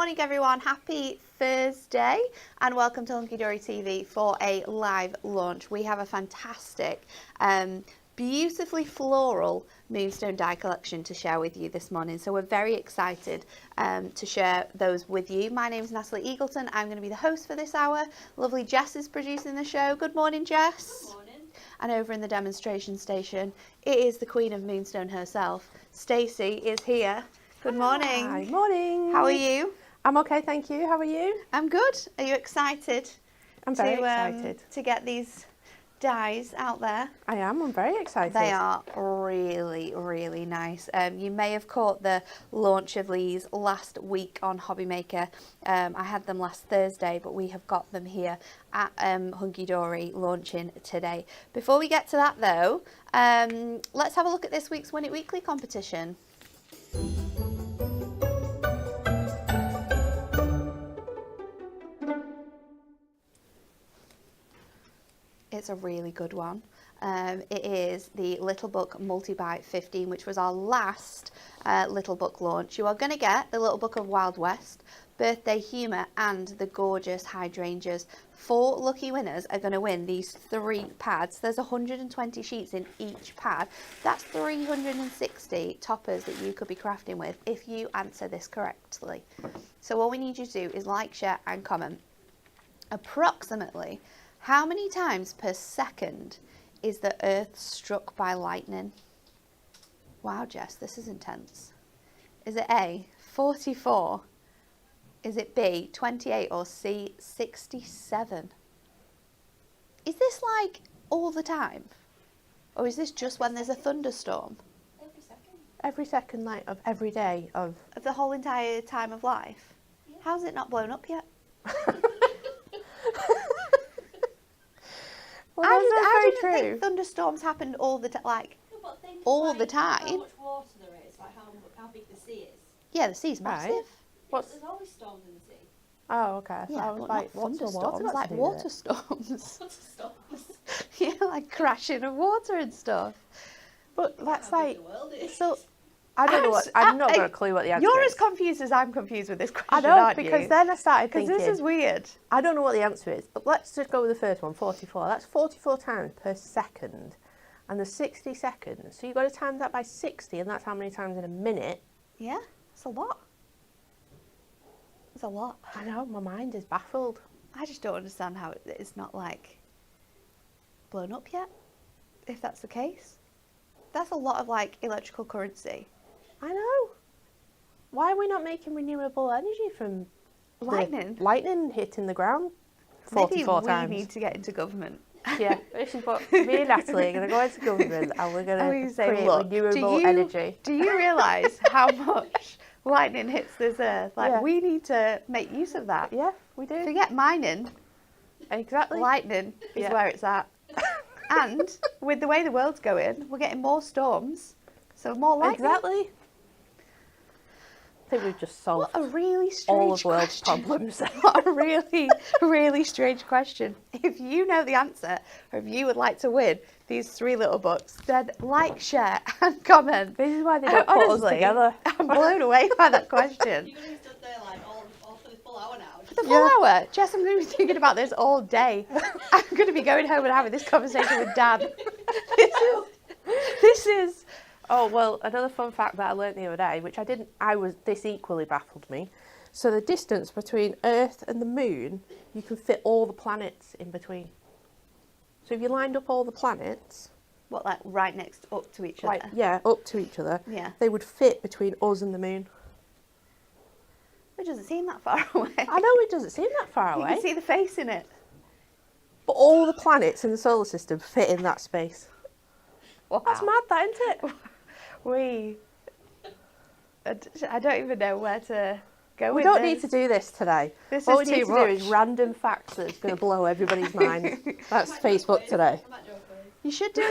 morning everyone, happy Thursday and welcome to Hunky Dory TV for a live launch. We have a fantastic, beautifully floral Moonstone die collection to share with you this morning. So we're very excited to share those with you. My name is Natalie Eagleton. I'm going to be the host for this hour. Lovely Jess is producing the show. Good morning, Jess. Good morning. And over in the demonstration station, it is the Queen of Moonstone herself. Stacey is here. Good morning. Hi, morning. How are you? I'm okay, thank you. How are you? I'm good. Are you excited? I'm very excited. To get these dies out there. I am. I'm very excited. They are really, really nice. You may have caught the launch of these last week on Hobby Maker. I had them last Thursday, but we have got them here at Hunky Dory launching today. Before we get to that though, let's have a look at this week's Win It Weekly competition. It's a really good one. It is the Little Book Multi-Bite 15, which was our last Little Book launch. You are going to get the Little Book of Wild West, Birthday Humour and the gorgeous Hydrangeas. 4 lucky winners are going to win these 3 pads. There's 120 sheets in each pad. That's 360 toppers that you could be crafting with if you answer this correctly. So all we need you to do is like, share and comment. Approximately how many times per second is the Earth struck by lightning? Wow, Jess, this is intense. Is it A, 44? Is it B, 28 or C, 67? Is this like all the time? Or is this just when there's a thunderstorm? Every second. Every second night of every day of... Of the whole entire time of life? Yeah. How's it not blown up yet? Well, I that's didn't very think true. thunderstorms happened all the time, like No, but think of, all like, the time. How much water there is, like how big the sea is. Yeah, the sea's Right. massive. What's... There's always storms in the sea. Oh, okay. So Yeah, I was but like, not what's the water thunderstorms, got like to do with water it? storms. Lots of storms. Yeah, like crashing of water and stuff. But that's like... The world is. So, I don't know what... I've not got a clue what the answer You're is. as confused as I'm confused with this question, I know, aren't because you? then I started Because thinking... this is weird. I don't know what the answer is, but let's just go with the first one, 44. That's 44 times per second, and there's 60 seconds. So you've got to times that by 60, and that's how many times in a minute. Yeah, it's a lot. It's a lot. I know, my mind is baffled. I just don't understand how it's not like blown up yet, if that's the case. That's a lot of like electrical currency. I know. Why are we not making renewable energy from the Lightning. lightning hitting the ground 44 Maybe times? we need to get into government. Yeah, this is what me and Natalie are going to go into government and we're going And we to say, create look, renewable energy. Do you realise how much lightning hits this earth? Like, Yeah. we need to make use of that. Yeah, we do. Forget mining. Exactly. Lightning is Yeah. where it's at. And with the way the world's going, we're getting more storms, so more lightning. Exactly. I think we've just solved What a really strange all of world's question. problems. What a really, really strange question. If you know the answer, or if you would like to win these 3 little books, then like, share and comment. This is why they don't put us Honestly, together. I'm blown away by that question. You're going to be stood there like all for the full hour now. The full hour? Jess, I'm going to be thinking about this all day. I'm going to be going home and having this conversation with Dad. This is... Oh, well, another fun fact that I learnt the other day, which this equally baffled me. So the distance between Earth and the Moon, you can fit all the planets in between. So if you lined up all the planets, What, like right next up to each other? like, yeah, up to each other, Yeah. they would fit between us and the Moon. It doesn't seem that far away. I know it doesn't seem that far You away, can see the face in it. but all the planets in the solar system fit in that space. Wow. That's mad, that, isn't it? I don't even know where to go We with don't this. need to do this today. This What we is need too to do is much. random facts that's going to blow everybody's minds. That's Facebook today. I might do a quiz. You should do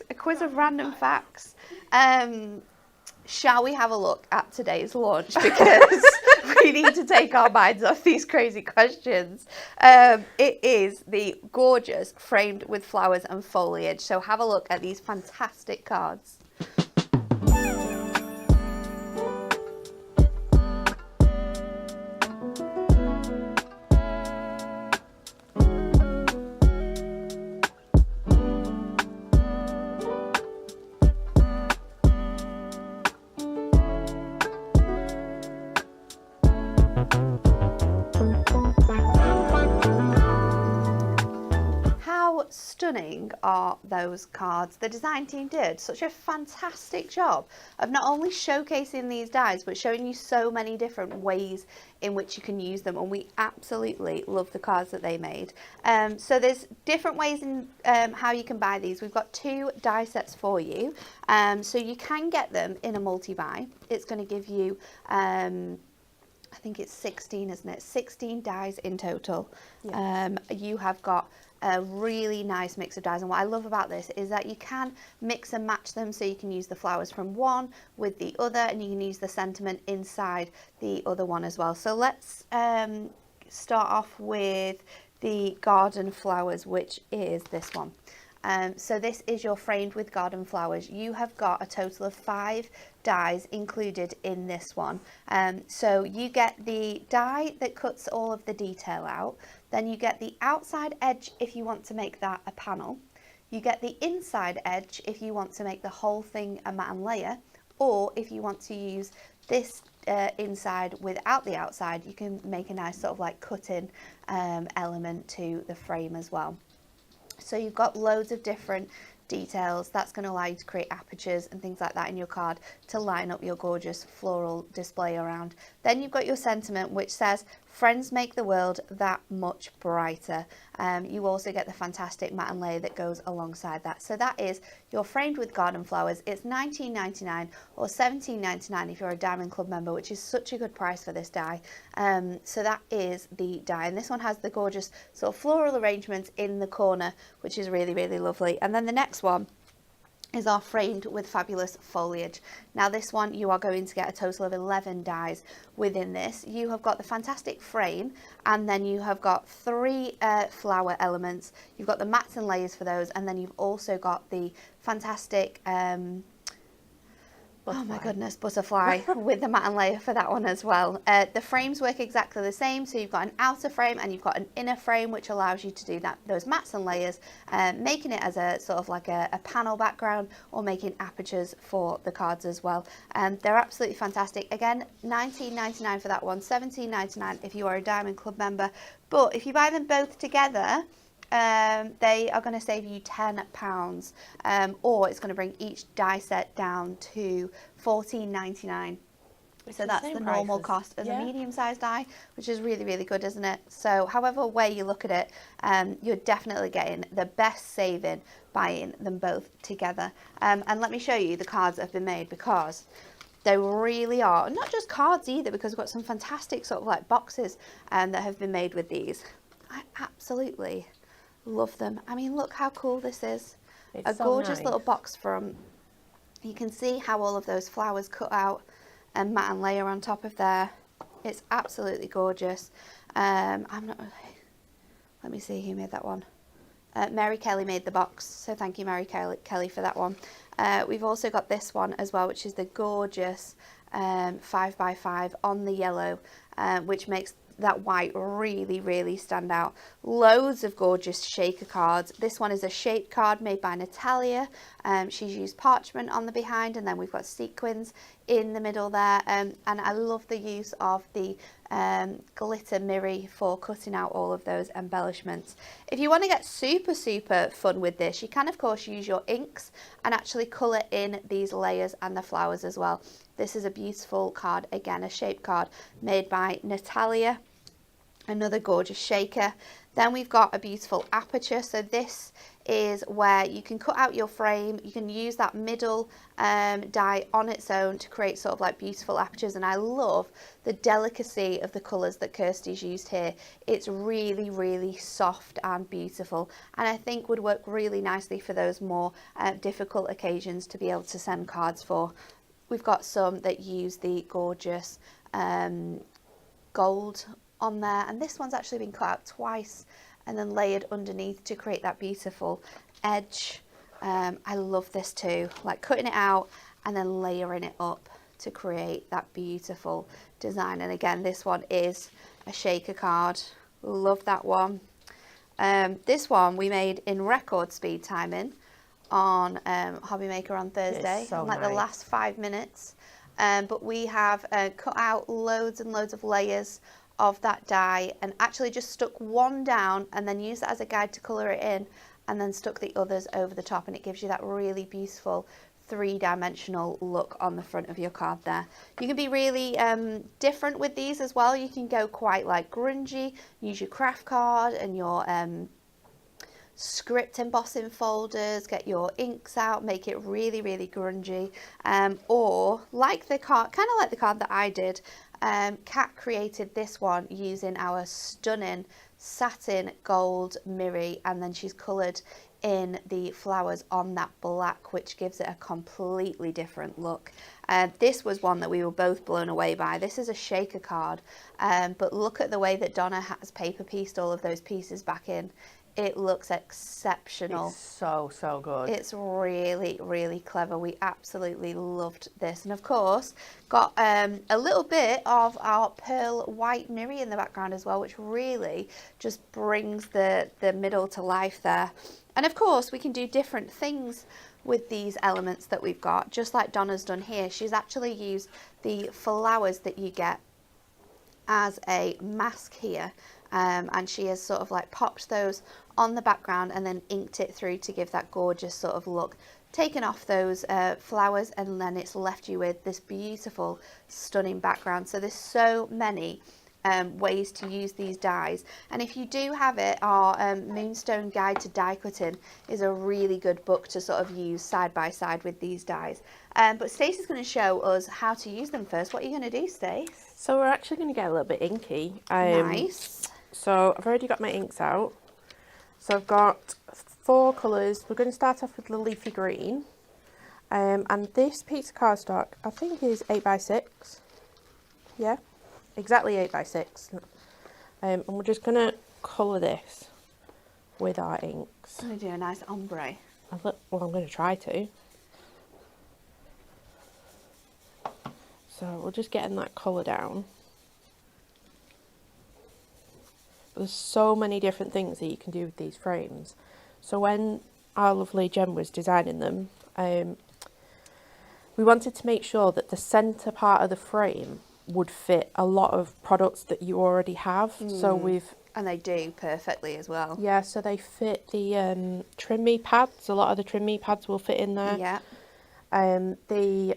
a quiz of random facts. Shall we have a look at today's launch? Because we need to take our minds off these crazy questions. It is the gorgeous Framed with Flowers and Foliage. So have a look at these fantastic cards. how stunning are those cards? The design team did such a fantastic job of not only showcasing these dies, but showing you so many different ways in which you can use them, and we absolutely love the cards that they made. So there's different ways in how you can buy these. We've got 2 die sets for you, so you can get them in a multi-buy. It's going to give you I think it's 16, isn't it? 16 dies in total. Yeah. You have got a really nice mix of dies, and what I love about this is that you can mix and match them, so you can use the flowers from one with the other, and you can use the sentiment inside the other one as well. So let's start off with the garden flowers, which is this one. So this is your framed with garden flowers. You have got a total of 5 dies included in this one. So you get the die that cuts all of the detail out. Then you get the outside edge if you want to make that a panel. You get the inside edge if you want to make the whole thing a matte and layer. Or if you want to use this inside without the outside, you can make a nice sort of like cut-in element to the frame as well. So you've got loads of different details. That's going to allow you to create apertures and things like that in your card to line up your gorgeous floral display around. Then you've got your sentiment, which says, friends make the world that much brighter. You also get the fantastic matte and layer that goes alongside that. So that is your framed with garden flowers. It's $19.99 or $17.99 if you're a Diamond Club member, which is such a good price for this die. So that is the die, and this one has the gorgeous sort of floral arrangements in the corner, which is really, really lovely. And then the next one is our framed with fabulous foliage. Now this one you are going to get a total of 11 dies within this. You have got the fantastic frame, and then you have got 3 flower elements. You've got the mats and layers for those, and then you've also got the fantastic oh my goodness, butterfly with the matte and layer for that one as well. The frames work exactly the same, so you've got an outer frame and you've got an inner frame, which allows you to do those mats and layers, making it as a sort of like a panel background, or making apertures for the cards as well. They're absolutely fantastic. Again, $19.99 for that one, $17.99 if you are a Diamond Club member. But if you buy them both together, they are going to save you £10, or it's going to bring each die set down to $14.99. So that's the normal cost as a medium-sized die, which is really, really good, isn't it? So however way you look at it, you're definitely getting the best saving buying them both together. And let me show you the cards that have been made, because they really are, not just cards either, because we've got some fantastic sort of like boxes that have been made with these. I absolutely love them. I mean, look how cool this is. It's a gorgeous little box from, you can see how all of those flowers cut out and matte and layer on top of there. It's absolutely gorgeous. I'm not, let me see who made that one. Mary Kelly made the box, so thank you, Mary Kelly, for that one. We've also got this one as well, which is the gorgeous 5x5 on the yellow, which makes that white really, really stand out. Loads of gorgeous shaker cards. This one is a shaped card made by Natalia. She's used parchment on the behind, and then we've got sequins in the middle there, and I love the use of the glitter mirror for cutting out all of those embellishments. If you want to get super, super fun with this, you can of course use your inks and actually colour in these layers and the flowers as well. This is a beautiful card, again a shaped card made by Natalia. Another gorgeous shaker. Then we've got a beautiful aperture. So this is where you can cut out your frame. You can use that middle die on its own to create sort of like beautiful apertures. And I love the delicacy of the colours that Kirsty's used here. It's really, really soft and beautiful, and I think would work really nicely for those more difficult occasions to be able to send cards for. We've got some that use the gorgeous gold on there, and this one's actually been cut out twice and then layered underneath to create that beautiful edge. I love this too, like cutting it out and then layering it up to create that beautiful design. And again, this one is a shaker card. Love that one. This one we made in record speed timing on Hobby Maker on Thursday, so like nice. The last 5 minutes. But we have cut out loads and loads of layers of that die and actually just stuck one down and then used that as a guide to colour it in. and then stuck the others over the top, and it gives you that really beautiful three-dimensional look on the front of your card there. You can be really different with these as well. You can go quite like grungy, use your craft card and your script embossing folders, get your inks out, make it really, really grungy, or like the card, kind of like the card that I did. Kat created this one using our stunning satin gold mirror, and then she's coloured in the flowers on that black, which gives it a completely different look. This was one that we were both blown away by. This is a shaker card, but look at the way that Donna has paper pieced all of those pieces back in. It looks exceptional. It's so good. It's really, really clever. We absolutely loved this. And of course, got a little bit of our pearl white mirror in the background as well, which really just brings the middle to life there. And of course, we can do different things with these elements that we've got, just like Donna's done here. She's actually used the flowers that you get as a mask here, and she has sort of like popped those on the background and then inked it through to give that gorgeous sort of look. Taken off those flowers, and then it's left you with this beautiful, stunning background. So there's so many ways to use these dies, and if you do have it, our Moonstone Guide to Die Cutting is a really good book to sort of use side by side with these dies. But Stacey's going to show us how to use them first. What are you going to do, Stace? So we're actually going to get a little bit inky. Nice. So I've already got my inks out. So I've got 4 colours. We're going to start off with the leafy green, and this piece of cardstock I think is 8x6. Yeah. Exactly 8x6, and we're just going to colour this with our inks. I'm going to do a nice ombre. Well, I'm going to try to. So we're just getting that colour down. There's so many different things that you can do with these frames. So when our lovely Jen was designing them, we wanted to make sure that the centre part of the frame would fit a lot of products that you already have. So and they do perfectly as well. Yeah, so they fit the trim me pads. A lot of the trim me pads will fit in there. Yeah. The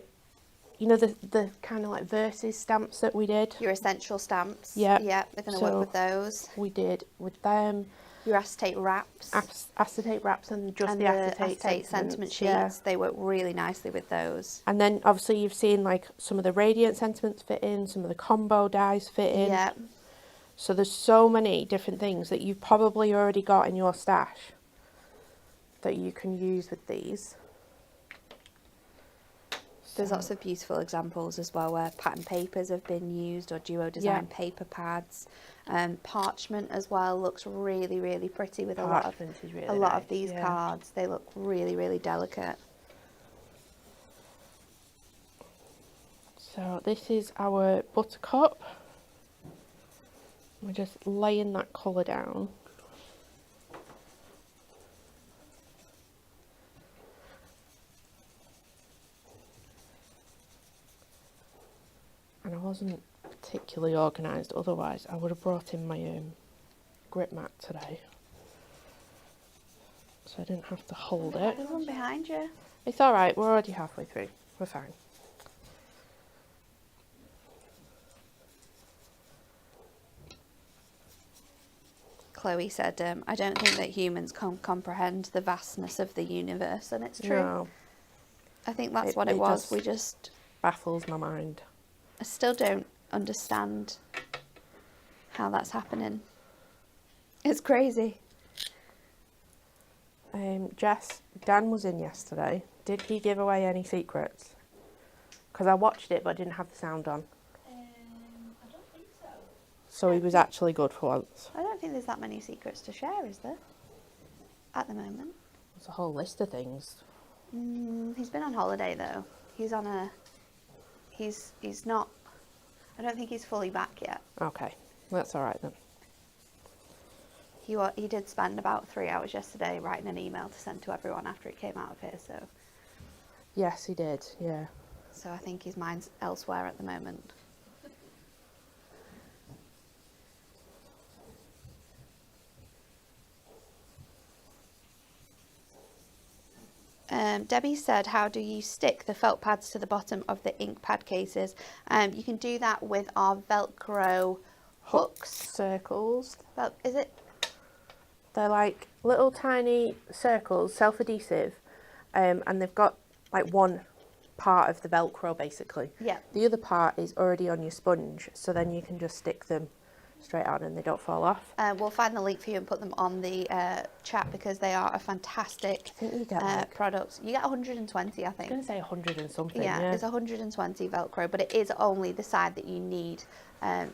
you know the kind of like verses stamps that we did. Your essential stamps. Yeah. Yeah, they're going to work with those. We did with them. Your acetate wraps. Acetate wraps and just and the acetate sentiment sheets. Yeah. They work really nicely with those. And then obviously you've seen like some of the radiant sentiments fit in, some of the combo dies fit in. Yeah. So there's so many different things that you've probably already got in your stash that you can use with these. There's lots of beautiful examples as well where pattern papers have been used, or duo design paper pads. Parchment as well looks really, really pretty with a lot of these cards. They look really, really delicate. So this is our buttercup. We're just laying that colour down. And I wasn't particularly organised, otherwise I would have brought in my grip mat today. So I didn't have to hold it. There's one behind you. It's alright, we're already halfway through. We're fine. Chloe said, I don't think that humans can comprehend the vastness of the universe, and it's true. No. I think that's what it was. We just baffles my mind. I still don't understand how that's happening. It's crazy. Jess, Dan was in yesterday. Did he give away any secrets? Because I watched it but I didn't have the sound on. I don't think so. So he was actually good for once. I don't think there's that many secrets to share, is there? At the moment. There's a whole list of things. He's been on holiday though. He's on a... He's not... I don't think he's fully back yet. Okay, that's alright then. He did spend about 3 hours yesterday writing an email to send to everyone after it came out of here, so... Yes, he did, yeah. So I think his mind's elsewhere at the moment. Debbie said, how do you stick the felt pads to the bottom of the ink pad cases? You can do that with our Velcro hooks. Circles. Is it? They're like little tiny circles, self-adhesive, and they've got like one part of the Velcro basically. Yeah. The other part is already on your sponge, so then you can just stick them straight on and they don't fall off. We'll find the link for you and put them on the chat because they are a fantastic I think you get like, product. You get 120, I think. I was going to say 100 and something. Yeah, Yeah, there's 120 Velcro, but it is only the side that you need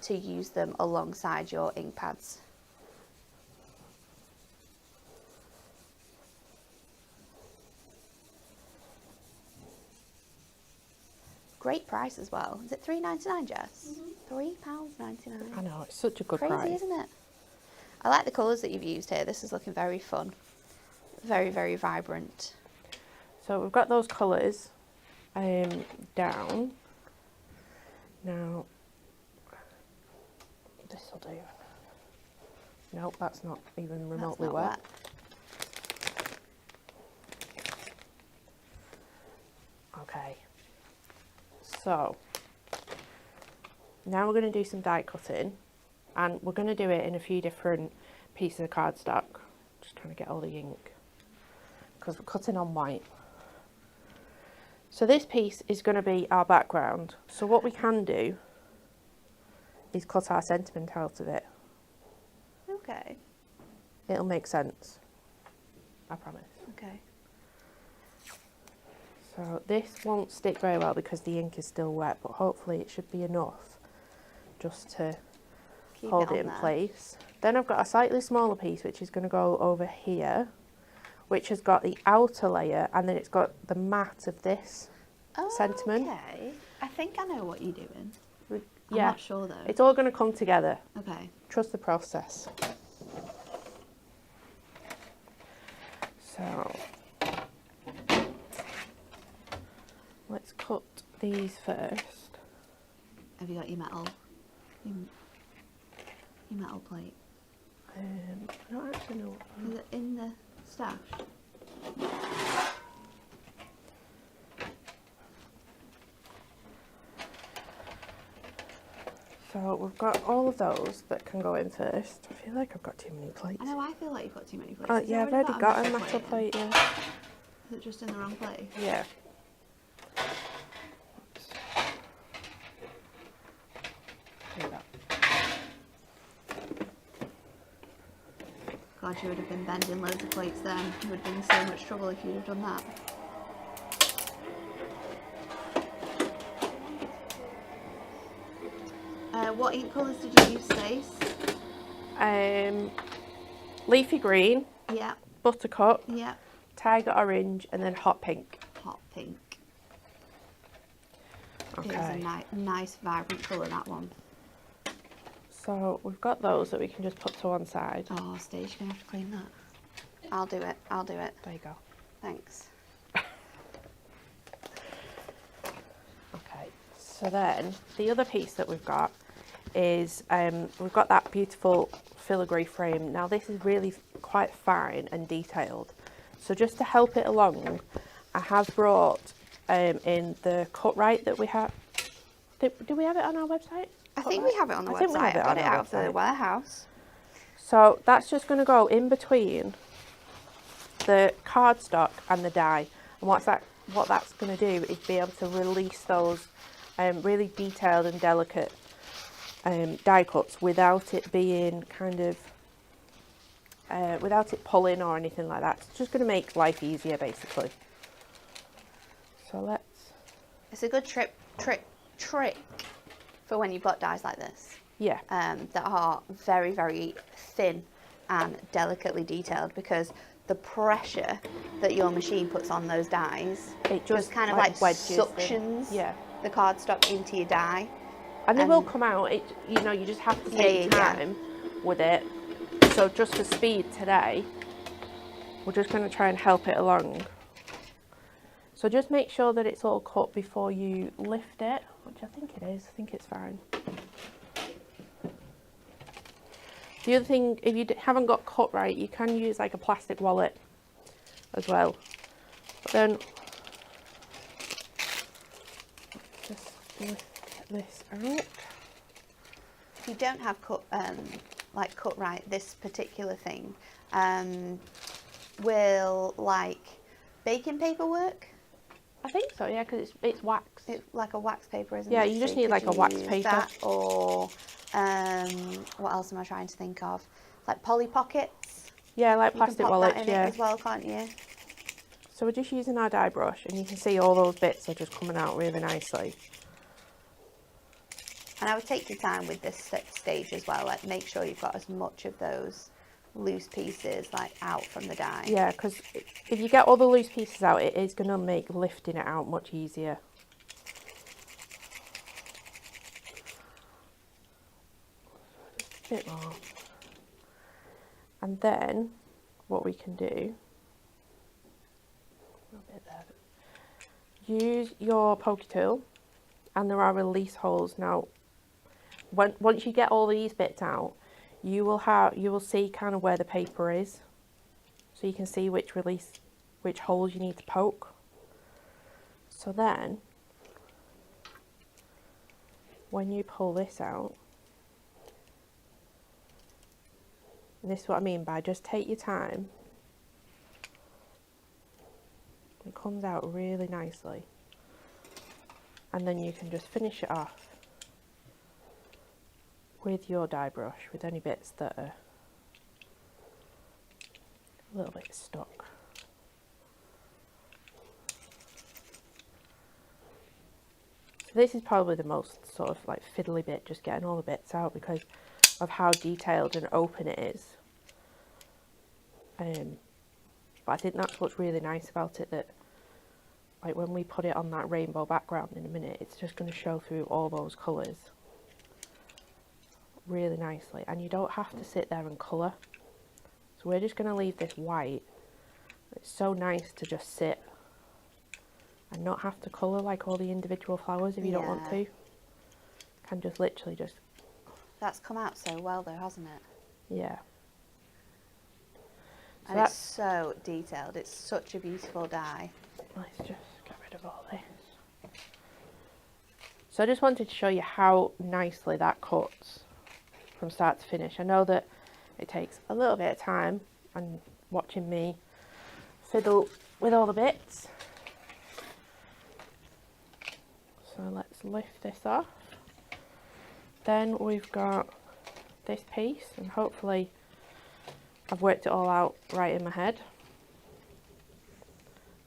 to use them alongside your ink pads. Great price as well. Is it £3.99, Jess? £3.99. I know, it's such a good Crazy, price. isn't it? I like the colours that you've used here. This is looking very fun. Very, very vibrant. So we've got those colours down. Now, this will do. Nope, that's not even remotely That's not wet. Okay. So, now we're going to do some die cutting, and we're going to do it in a few different pieces of cardstock. Just trying to get all the ink, because we're cutting on white. So this piece is going to be our background. So what we can do is cut our sentiment out of it. Okay. It'll make sense, I promise. Okay. So this won't stick very well because the ink is still wet, but hopefully it should be enough just to hold it in place. Then I've got a slightly smaller piece which is going to go over here, which has got the outer layer, and then it's got the matte of this sentiment. Okay. I think I know what you're doing. I'm Yeah, not sure though. it's all going to come together. Okay. Trust the process. So let's cut these first. Have you got your metal? Your metal plate? I don't actually know. Is it in the stash? So we've got all of those that can go in first. I feel like I've got too many plates. I know, I feel like you've got too many plates. Oh Have you yeah, I've already got a metal metal in? plate, yeah. Is it just in the wrong place? Yeah. There you go. God, you would have been bending loads of plates then. You would have been in so much trouble if you'd have done that. What ink colours did you use, Stace? Leafy green, Yeah, buttercup, yeah. tiger orange, and then hot pink. Hot pink. It is Okay. a nice vibrant colour, that one. So we've got those that we can just put to one side. Oh, Stace, you're going to have to clean that. I'll do it, I'll do it. There you go. Thanks. Okay, so then the other piece that we've got is we've got that beautiful filigree frame. Now this is really quite fine and detailed. So just to help it along, I have brought in the cut right that we have. Do we have it on our website? I think we have it on the I think we website. have it I've got on it our out of the website. warehouse. So that's just going to go in between the cardstock and the die. And what that's going to do is be able to release those really detailed and delicate die cuts without it being kind of without it pulling or anything like that. It's just going to make life easier basically. So let's. It's a good trick for when you've got dies like this. Yeah. That are very, very thin and delicately detailed, because the pressure that your machine puts on those dies, It just kind of like wedges them. suctions Yeah. the cardstock into your die. And they will And- come out. You just have to Yeah, take your yeah. time with it. So just for speed today, we're just going to try and help it along. So just make sure that it's all cut before you lift it, which I think it is. I think it's fine. The other thing, if you haven't got cut right, you can use like a plastic wallet as well. Then just lift this out. If you don't have cut right, this particular thing will like baking paper work. I think so, yeah, because it's wax. It's like a wax paper, isn't Yeah, it? you just So need could like a wax use paper. that, or what else am I trying to think of? Like Polly Pockets. Yeah, like You can plastic pop wallets, that in yeah. it as well, can't you? So we're just using our dye brush, and you can see all those bits are just coming out really nicely. And I would take your time with this stage as well. Like make sure you've got as much of those loose pieces like out from the dye. Yeah, because if you get all the loose pieces out, it is going to make lifting it out much easier. Just a bit more. And then what we can do, a bit there. Use your pokey tool, and there are release holes. Now, once you get all these bits out, you will see kind of where the paper is, so you can see which holes you need to poke. So then, when you pull this out, and this is what I mean by just take your time. It comes out really nicely, and then you can just finish it off with your dye brush with any bits that are a little bit stuck. So this is probably the most sort of like fiddly bit, just getting all the bits out because of how detailed and open it is. But I think that's what's really nice about it, that like when we put it on that rainbow background in a minute, it's just going to show through all those colours really nicely, and you don't have to sit there and colour. So we're just going to leave this white. It's so nice to just sit and not have to colour like all the individual flowers if you don't want to. Can just literally just... That's come out so well though, hasn't it? Yeah. And it's so detailed. It's such a beautiful dye. Let's just get rid of all this. So I just wanted to show you how nicely that cuts from start to finish. I know that it takes a little bit of time, and watching me fiddle with all the bits. So let's lift this off. Then we've got this piece, and hopefully I've worked it all out right in my head,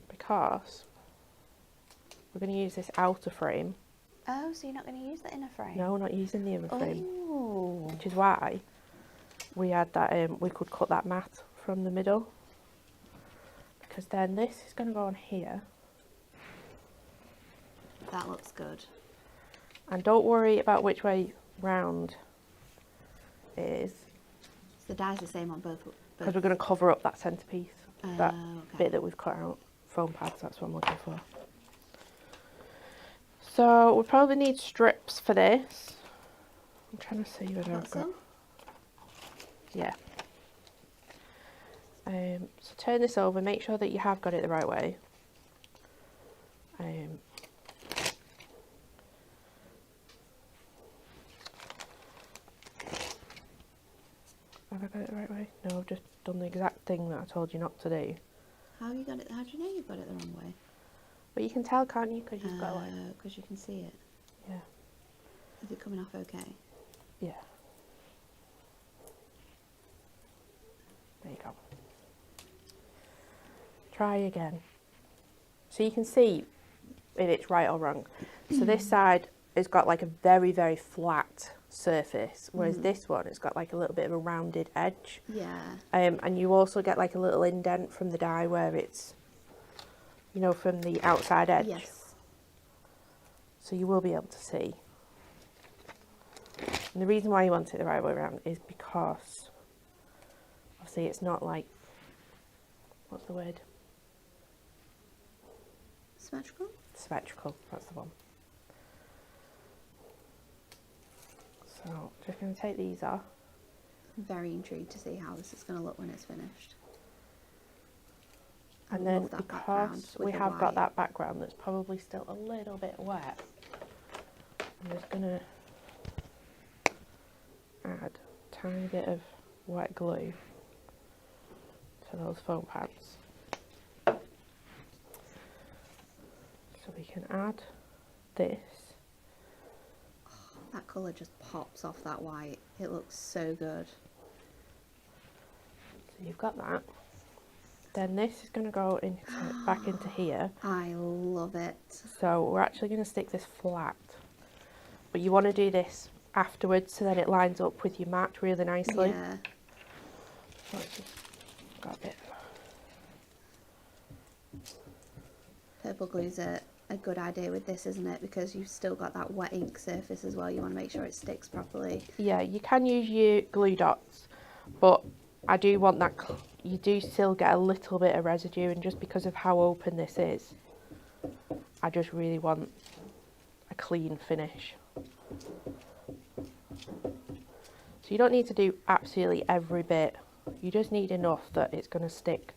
because we're going to use this outer frame. Oh, so you're not going to use the inner frame? No, we're not using the inner frame. Oh. Which is why we had that, we could cut that mat from the middle, because then this is going to go on here. That looks good. And don't worry about which way round it is, So the dye's the same on both. because we're going to cover up that centrepiece, that okay. bit that we've cut out. Foam pads, that's what I'm looking for. So we probably need strips for this. I'm trying to see whether I've got some? Yeah. So turn this over, make sure that you have got it the right way. Have I got it the right way? No, I've just done the exact thing that I told you not to do. How have you got it? How do you know you've got it the wrong way? But you can tell, can't you? Because you've got like... Because you can see it. Yeah. Is it coming off okay? Yeah. There you go. Try again. So you can see if it's right or wrong. So this side has got like a very, very flat surface, whereas this one has got like a little bit of a rounded edge. Yeah. And you also get like a little indent from the dye where it's, you know, from the outside edge. Yes. So you will be able to see. And the reason why you want it the right way around is because obviously it's not like, what's the word? Symmetrical? Symmetrical, that's the one. So just going to take these off. I'm very intrigued to see how this is going to look when it's finished. And I then love that background because with we the have got white. that background that's probably still a little bit wet, I'm just going to add a tiny bit of wet glue to those foam pads. So we can add this. That colour just pops off that white. It looks so good. So you've got that. Then this is going to go into back into here. I love it. So we're actually going to stick this flat. But you want to do this afterwards so then it lines up with your mat really nicely. Yeah. So it's just got a bit. Purple glue's a good idea with this, isn't it? Because you've still got that wet ink surface as well. You want to make sure it sticks properly. Yeah, you can use your glue dots, but I do want that, you do still get a little bit of residue, and just because of how open this is, I just really want a clean finish. So you don't need to do absolutely every bit, you just need enough that it's going to stick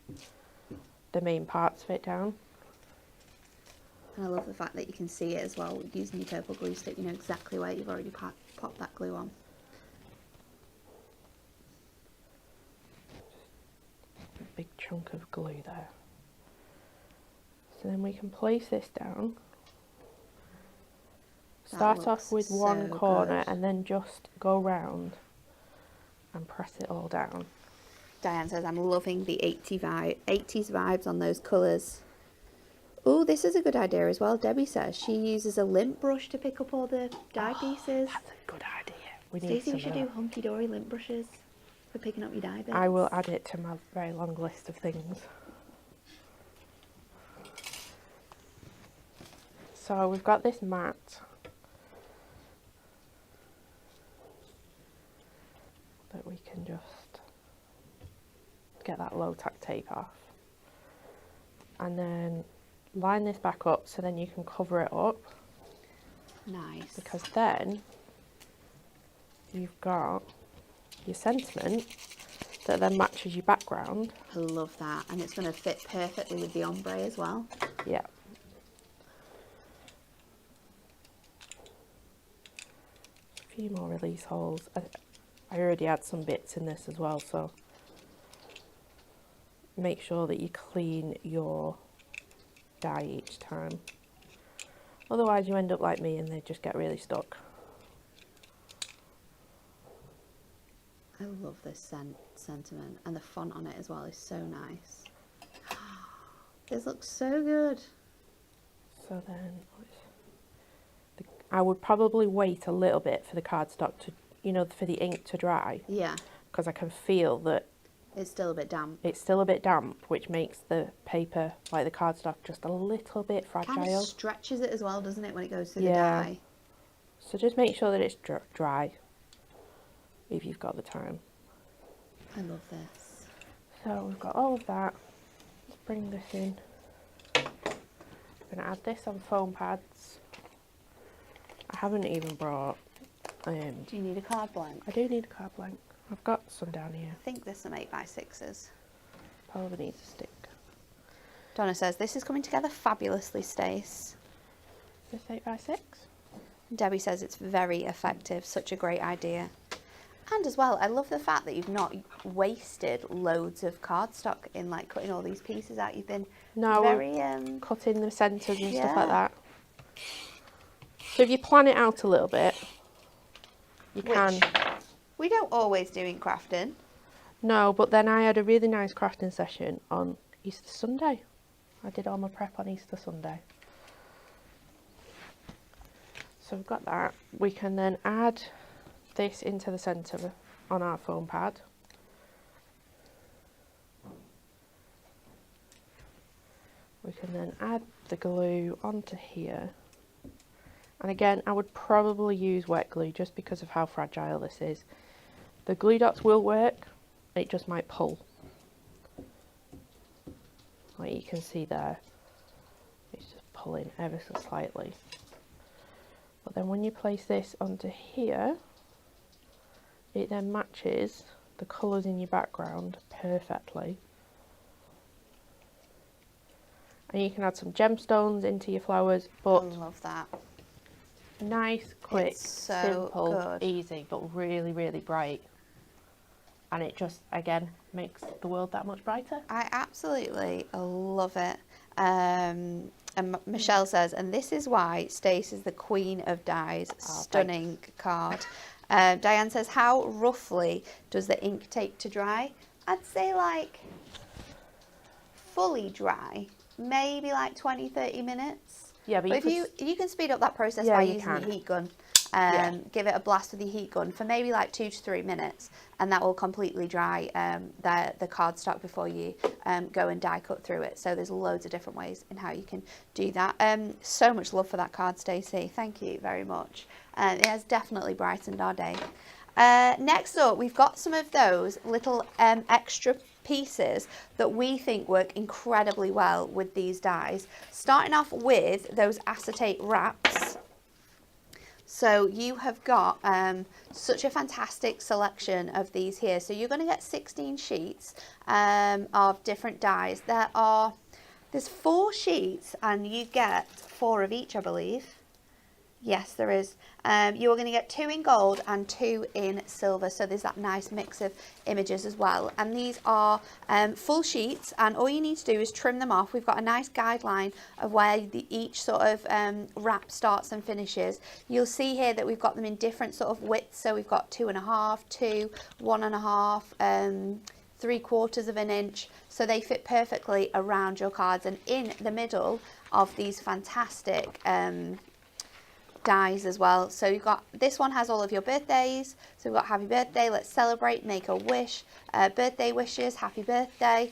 the main parts of it down. And I love the fact that you can see it as well. Using your purple glue stick, you know exactly where you've already popped that glue on. A big chunk of glue there. So then we can place this down. Start off with one corner and then just go round and press it all down. Diane says, I'm loving the 80s vibes on those colours. Oh, this is a good idea as well. Debbie says she uses a lint brush to pick up all the dye pieces. That's a good idea. We need Stacey, we some should of do hunky-dory lint brushes for picking up your dye bits. I will add it to my very long list of things. So we've got this mat. That we can just get that low tack tape off. And then line this back up so then you can cover it up. Nice. Because then you've got your sentiment that then matches your background. I love that, and it's going to fit perfectly with the ombre as well. Yeah. A few more release holes. I already had some bits in this as well, so make sure that you clean your dye each time. Otherwise you end up like me and they just get really stuck. I love this sentiment, and the font on it as well is so nice. This looks so good. So then I would probably wait a little bit for the cardstock to, you know, for the ink to dry. Yeah. Because I can feel that it's still a bit damp. It's still a bit damp, which makes the paper, like the cardstock, just a little bit fragile. Kind of stretches it as well, doesn't it, when it goes through the dye? So just make sure that it's dry, if you've got the time. I love this. So we've got all of that. Let's bring this in. I'm going to add this on foam pads. I haven't even brought... do you need a card blank? I do need a card blank. I've got some down here. I think there's some 8x6s. Probably needs a stick. Donna says, this is coming together fabulously, Stace. This 8x6? Debbie says it's very effective, such a great idea. And as well, I love the fact that you've not wasted loads of cardstock in like cutting all these pieces out. You've been very... cutting the centres and stuff like that. So if you plan it out a little bit, you can... We don't always do in crafting. No, but then I had a really nice crafting session on Easter Sunday. I did all my prep on Easter Sunday. So we've got that. We can then add this into the centre on our foam pad. We can then add the glue onto here. And again, I would probably use wet glue just because of how fragile this is. The glue dots will work, it just might pull. Like you can see there, it's just pulling ever so slightly. But then when you place this onto here, it then matches the colours in your background perfectly. And you can add some gemstones into your flowers, I but love that. nice, quick, It's so simple, good. easy, but really, really bright. And it just, again, makes the world that much brighter. I absolutely love it. And Michelle says, and this is why Stacey is the queen of dyes. Stunning card. Diane says, how roughly does the ink take to dry? I'd say like fully dry, maybe like 20-30 minutes. Yeah, but if you can speed up that process Yeah, by you using your can. heat gun. Yeah. Give it a blast with your heat gun for maybe like 2 to 3 minutes, and that will completely dry the cardstock before you go and die cut through it. So there's loads of different ways in how you can do that. So much love for that card, Stacey. Thank you very much. It has definitely brightened our day. Next up, we've got some of those little extra pieces that we think work incredibly well with these dies. Starting off with those acetate wraps. So you have got such a fantastic selection of these here. So you're going to get 16 sheets of different dies. There's 4 sheets and you get 4 of each, I believe. Yes, there is. You're going to get 2 in gold and 2 in silver. So there's that nice mix of images as well. And these are full sheets, and all you need to do is trim them off. We've got a nice guideline of where each sort of wrap starts and finishes. You'll see here that we've got them in different sort of widths. So we've got 2.5, 2, 1.5, 3/4 of an inch. So they fit perfectly around your cards. And in the middle of these fantastic dies as well. So you've got, this one has all of your birthdays. So we've got happy birthday, let's celebrate, make a wish, birthday wishes, happy birthday.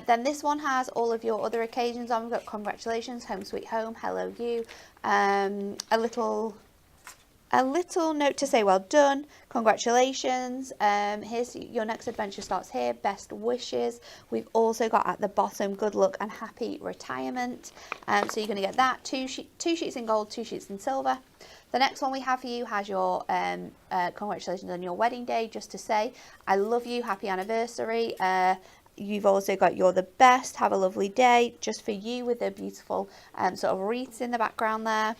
Then this one has all of your other occasions on. We've got congratulations, home sweet home, hello you, a little note to say well done, congratulations, here's your next adventure starts here, best wishes. We've also got at the bottom good luck and happy retirement. So you're going to get that, two sheets in gold, 2 sheets in silver. The next one we have for you has your congratulations on your wedding day, just to say I love you, happy anniversary. You've also got you're the best, have a lovely day, just for you, with the beautiful sort of wreaths in the background there.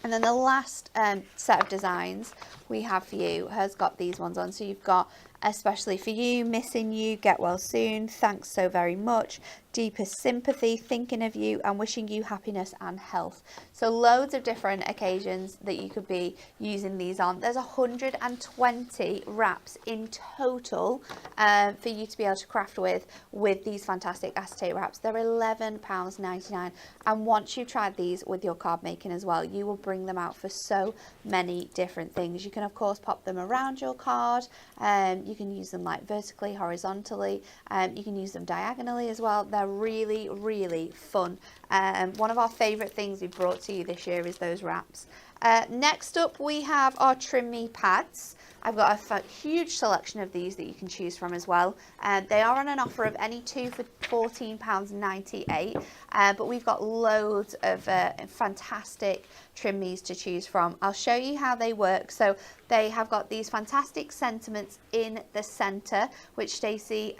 And then the last set of designs we have for you has got these ones on. So you've got especially for you, missing you, get well soon, thanks so very much, deepest sympathy, thinking of you and wishing you happiness and health. So loads of different occasions that you could be using these on. There's 120 wraps in total for you to be able to craft with these fantastic acetate wraps. They're £11.99, and once you've tried these with your card making as well, you will bring them out for so many different things. You can of course pop them around your card, you can use them like vertically, horizontally, you can use them diagonally as well. They're really, really fun. One of our favourite things we've brought to you this year is those wraps. Next up we have our Trim Me pads. I've got a huge selection of these that you can choose from as well. They are on an offer of any 2 for £14.98, but we've got loads of fantastic Trim Me's to choose from. I'll show you how they work. So they have got these fantastic sentiments in the centre, which Stacey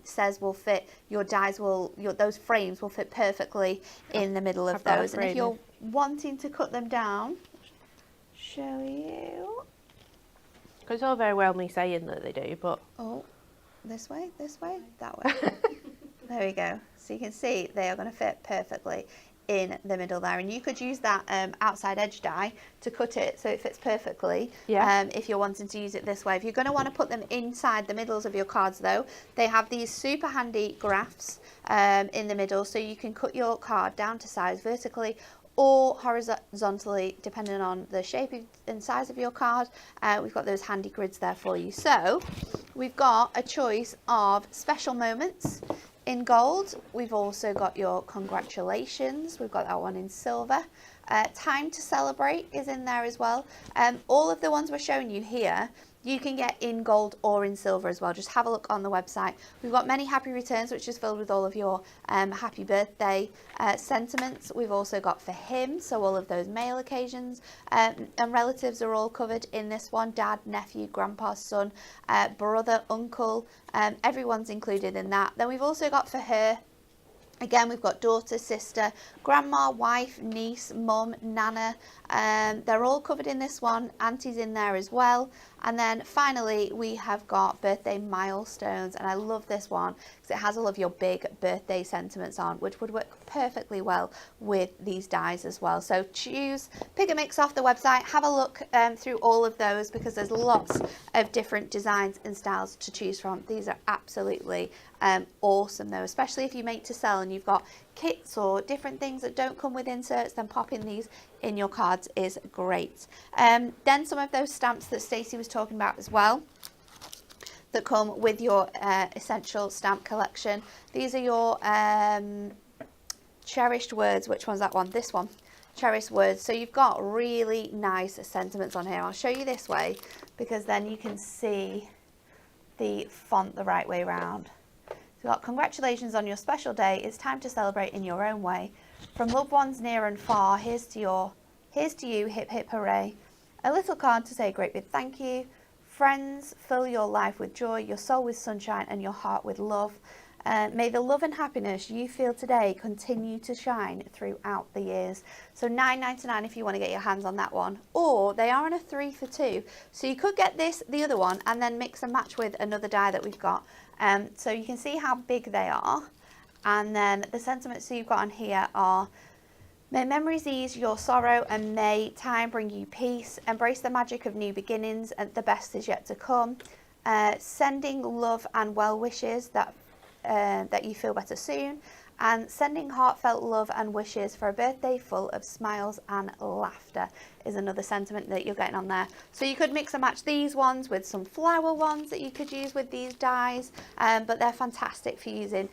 says will fit your dies, those frames will fit perfectly in the middle of those. And if you're wanting to cut them down, show you. Because it's all very well me saying that they do, but... Oh, this way, that way. There we go. So you can see they are going to fit perfectly in the middle there. And you could use that outside edge die to cut it so it fits perfectly. Yeah. If you're wanting to use it this way. If you're going to want to put them inside the middles of your cards though, they have these super handy grafts in the middle, so you can cut your card down to size vertically or horizontally, depending on the shape and size of your card. We've got those handy grids there for you. So we've got a choice of special moments in gold. We've also got your congratulations. We've got that one in silver. Time to celebrate is in there as well. All of the ones we're showing you here, you can get in gold or in silver as well. Just have a look on the website. We've got many happy returns, which is filled with all of your happy birthday sentiments. We've also got for him, so all of those male occasions, and relatives are all covered in this one. Dad, nephew, grandpa, son, brother, uncle, everyone's included in that. Then we've also got for her, Again, we've got daughter, sister, grandma, wife, niece, mum, nana. They're all covered in this one. Auntie's in there as well. And then finally, we have got birthday milestones. And I love this one because it has all of your big birthday sentiments on, which would work perfectly well with these dies as well. So pick a mix off the website, have a look through all of those because there's lots of different designs and styles to choose from. These are absolutely awesome though, especially if you make to sell and you've got kits or different things that don't come with inserts, then popping these in your cards is great. Then some of those stamps that Stacey was talking about as well that come with your essential stamp collection. These are your cherished words. Which one's that one? This one, cherished words. So you've got really nice sentiments on here. I'll show you this way because then you can see the font the right way around. So we've got congratulations on your special day. It's time to celebrate in your own way. From loved ones near and far, here's to you, hip hip hooray. A little card to say a great big thank you. Friends, fill your life with joy, your soul with sunshine and your heart with love. May the love and happiness you feel today continue to shine throughout the years. So $9.99 if you want to get your hands on that one. Or they are on a 3 for 2. So you could get the other one, and then mix and match with another die that we've got. So you can see how big they are. And then the sentiments that you've got on here are: may memories ease your sorrow and may time bring you peace. Embrace the magic of new beginnings and the best is yet to come. Sending love and well wishes that you feel better soon, and sending heartfelt love and wishes for a birthday full of smiles and laughter is another sentiment that you're getting on there. So you could mix and match these ones with some flower ones that you could use with these dies, but they're fantastic for using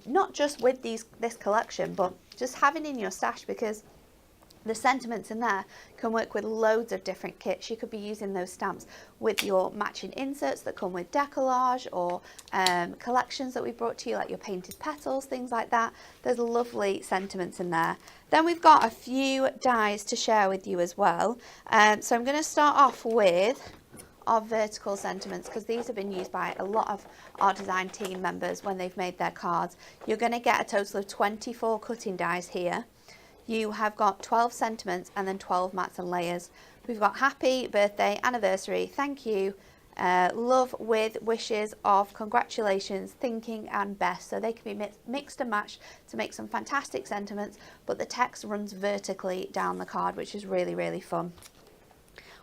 not just with this collection, but just having in your stash, because the sentiments in there can work with loads of different kits. You could be using those stamps with your matching inserts that come with decollage or collections that we brought to you, like your painted petals, things like that. There's lovely sentiments in there. Then we've got a few dies to share with you as well. So I'm going to start off with our vertical sentiments, because these have been used by a lot of our design team members when they've made their cards. You're going to get a total of 24 cutting dies here. You have got 12 sentiments and then 12 mats and layers. We've got happy birthday, anniversary, thank you, love with wishes of congratulations, thinking and best. So they can be mixed and matched to make some fantastic sentiments, but the text runs vertically down the card, which is really, really fun.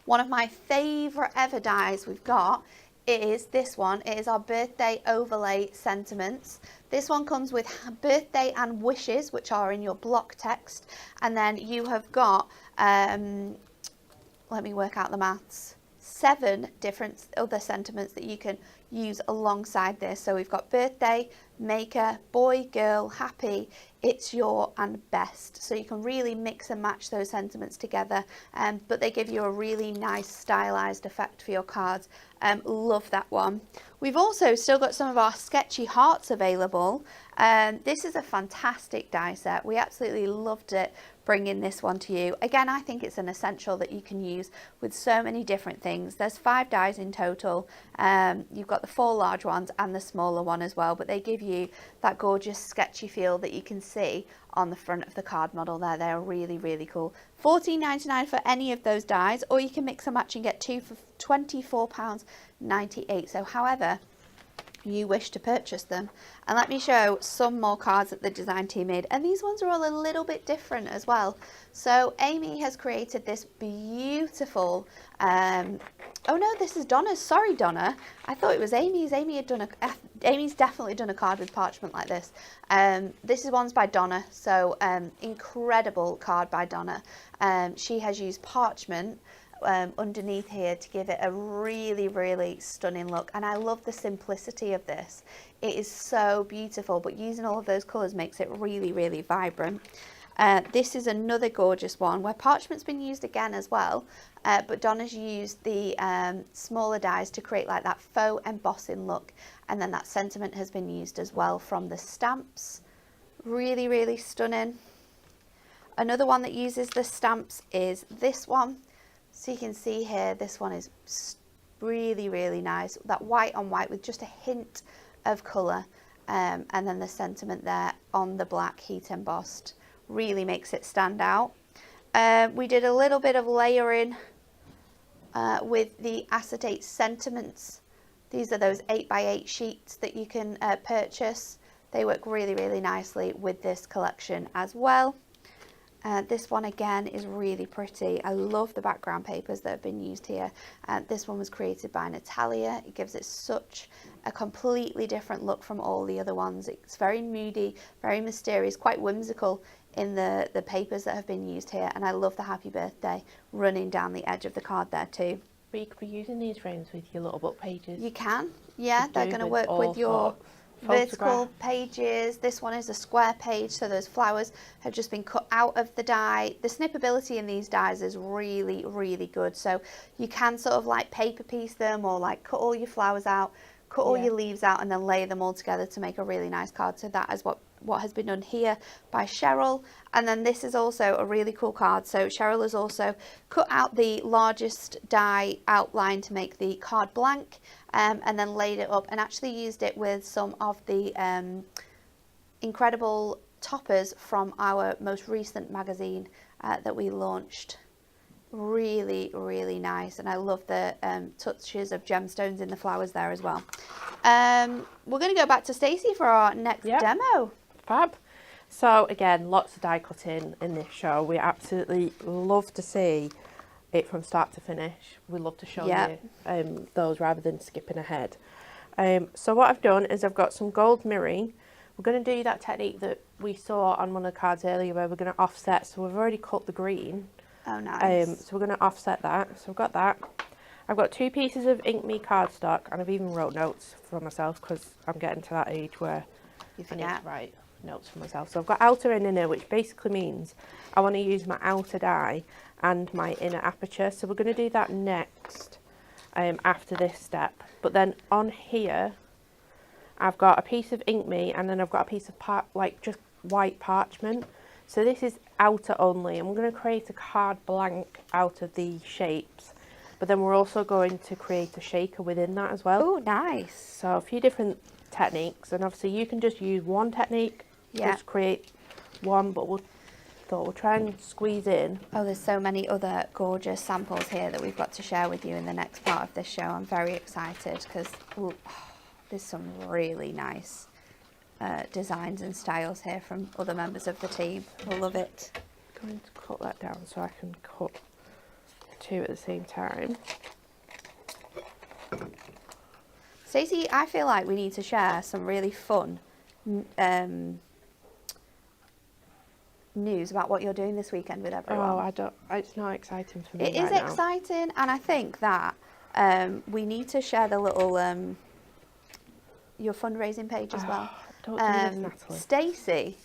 One of my favourite ever dies we've got is this one. It is our birthday overlay sentiments. This one comes with birthday and wishes, which are in your block text, and then you have got let me work out the maths, 7 different other sentiments that you can use alongside this. So we've got birthday, maker, boy, girl, happy, it's your, and best. So you can really mix and match those sentiments together, but they give you a really nice stylized effect for your cards. Love that one. We've also still got some of our sketchy hearts available. This is a fantastic die set. We absolutely loved it bringing this one to you. Again, I think it's an essential that you can use with so many different things. There's 5 dies in total. You've got the 4 large ones and the smaller one as well, but they give you that gorgeous sketchy feel that you can see on the front of the card model there. They're really, really cool. $14.99 for any of those dies, or you can mix and match and get 2 for £24.98. So however you wish to purchase them. And let me show some more cards that the design team made, and these ones are all a little bit different as well. So Amy has created this beautiful oh no, this is Donna's. Sorry, Donna, I thought it was Amy's. Amy's definitely done a card with parchment like this. This is one's by Donna, so incredible card by Donna. She has used parchment underneath here to give it a really, really stunning look, and I love the simplicity of this. It is so beautiful, but using all of those colours makes it really, really vibrant. This is another gorgeous one where parchment's been used again as well, but Donna's used the smaller dies to create like that faux embossing look, and then that sentiment has been used as well from the stamps. Really, really stunning. Another one that uses the stamps is this one. So you can see here, this one is really, really nice. That white on white with just a hint of colour. and then the sentiment there on the black heat embossed really makes it stand out. We did a little bit of layering with the acetate sentiments. These are those 8x8 sheets that you can purchase. They work really, really nicely with this collection as well. This one again is really pretty. I love the background papers that have been used here. This one was created by Natalia. It gives it such a completely different look from all the other ones. It's very moody, very mysterious, quite whimsical in the papers that have been used here. And I love the happy birthday running down the edge of the card there too. But you could be using these frames with your little book pages. You can, yeah, they're going to work all with your sorts. vertical pages. This one is a square page, so those flowers have just been cut out of the die. The snippability in these dies is really, really good. So you can sort of like paper piece them, or like cut all your flowers out, cut all your leaves out, and then lay them all together to make a really nice card. So that is what has been done here by Cheryl. And then this is also a really cool card. So Cheryl has also cut out the largest die outline to make the card blank, and then laid it up and actually used it with some of the incredible toppers from our most recent magazine that we launched. Really, really nice, and I love the touches of gemstones in the flowers there as well. We're going to go back to Stacey for our next demo. Fab. So again, lots of die cutting in this show. We absolutely love to see it from start to finish. We love to show you those rather than skipping ahead. So what I've done is I've got some gold mirroring. We're going to do that technique that we saw on one of the cards earlier where we're going to offset. So we've already cut the green. Oh, nice. So we're going to offset that. So I've got that. I've got 2 pieces of Ink Me cardstock, and I've even wrote notes for myself because I'm getting to that age where I need to write notes for myself. So I've got outer and inner, which basically means I want to use my outer die and my inner aperture. So we're going to do that next after this step. But then on here, I've got a piece of Ink Me, and then I've got a piece of like just white parchment. So this is outer only, and we're going to create a card blank out of the shapes. But then we're also going to create a shaker within that as well. Oh, nice. So a few different techniques, and obviously you can just use one technique, just create one, but we'll try and squeeze in. Oh, there's so many other gorgeous samples here that we've got to share with you in the next part of this show. I'm very excited because there's some really nice designs and styles here from other members of the team. I love it. I'm going to cut that down so I can cut 2 at the same time. Stacey, I feel like we need to share some really fun news about what you're doing this weekend with everyone. Oh, it's not exciting for me. It is exciting, and I think that we need to share the little your fundraising page as well. Don't do this, Natalie. Stacey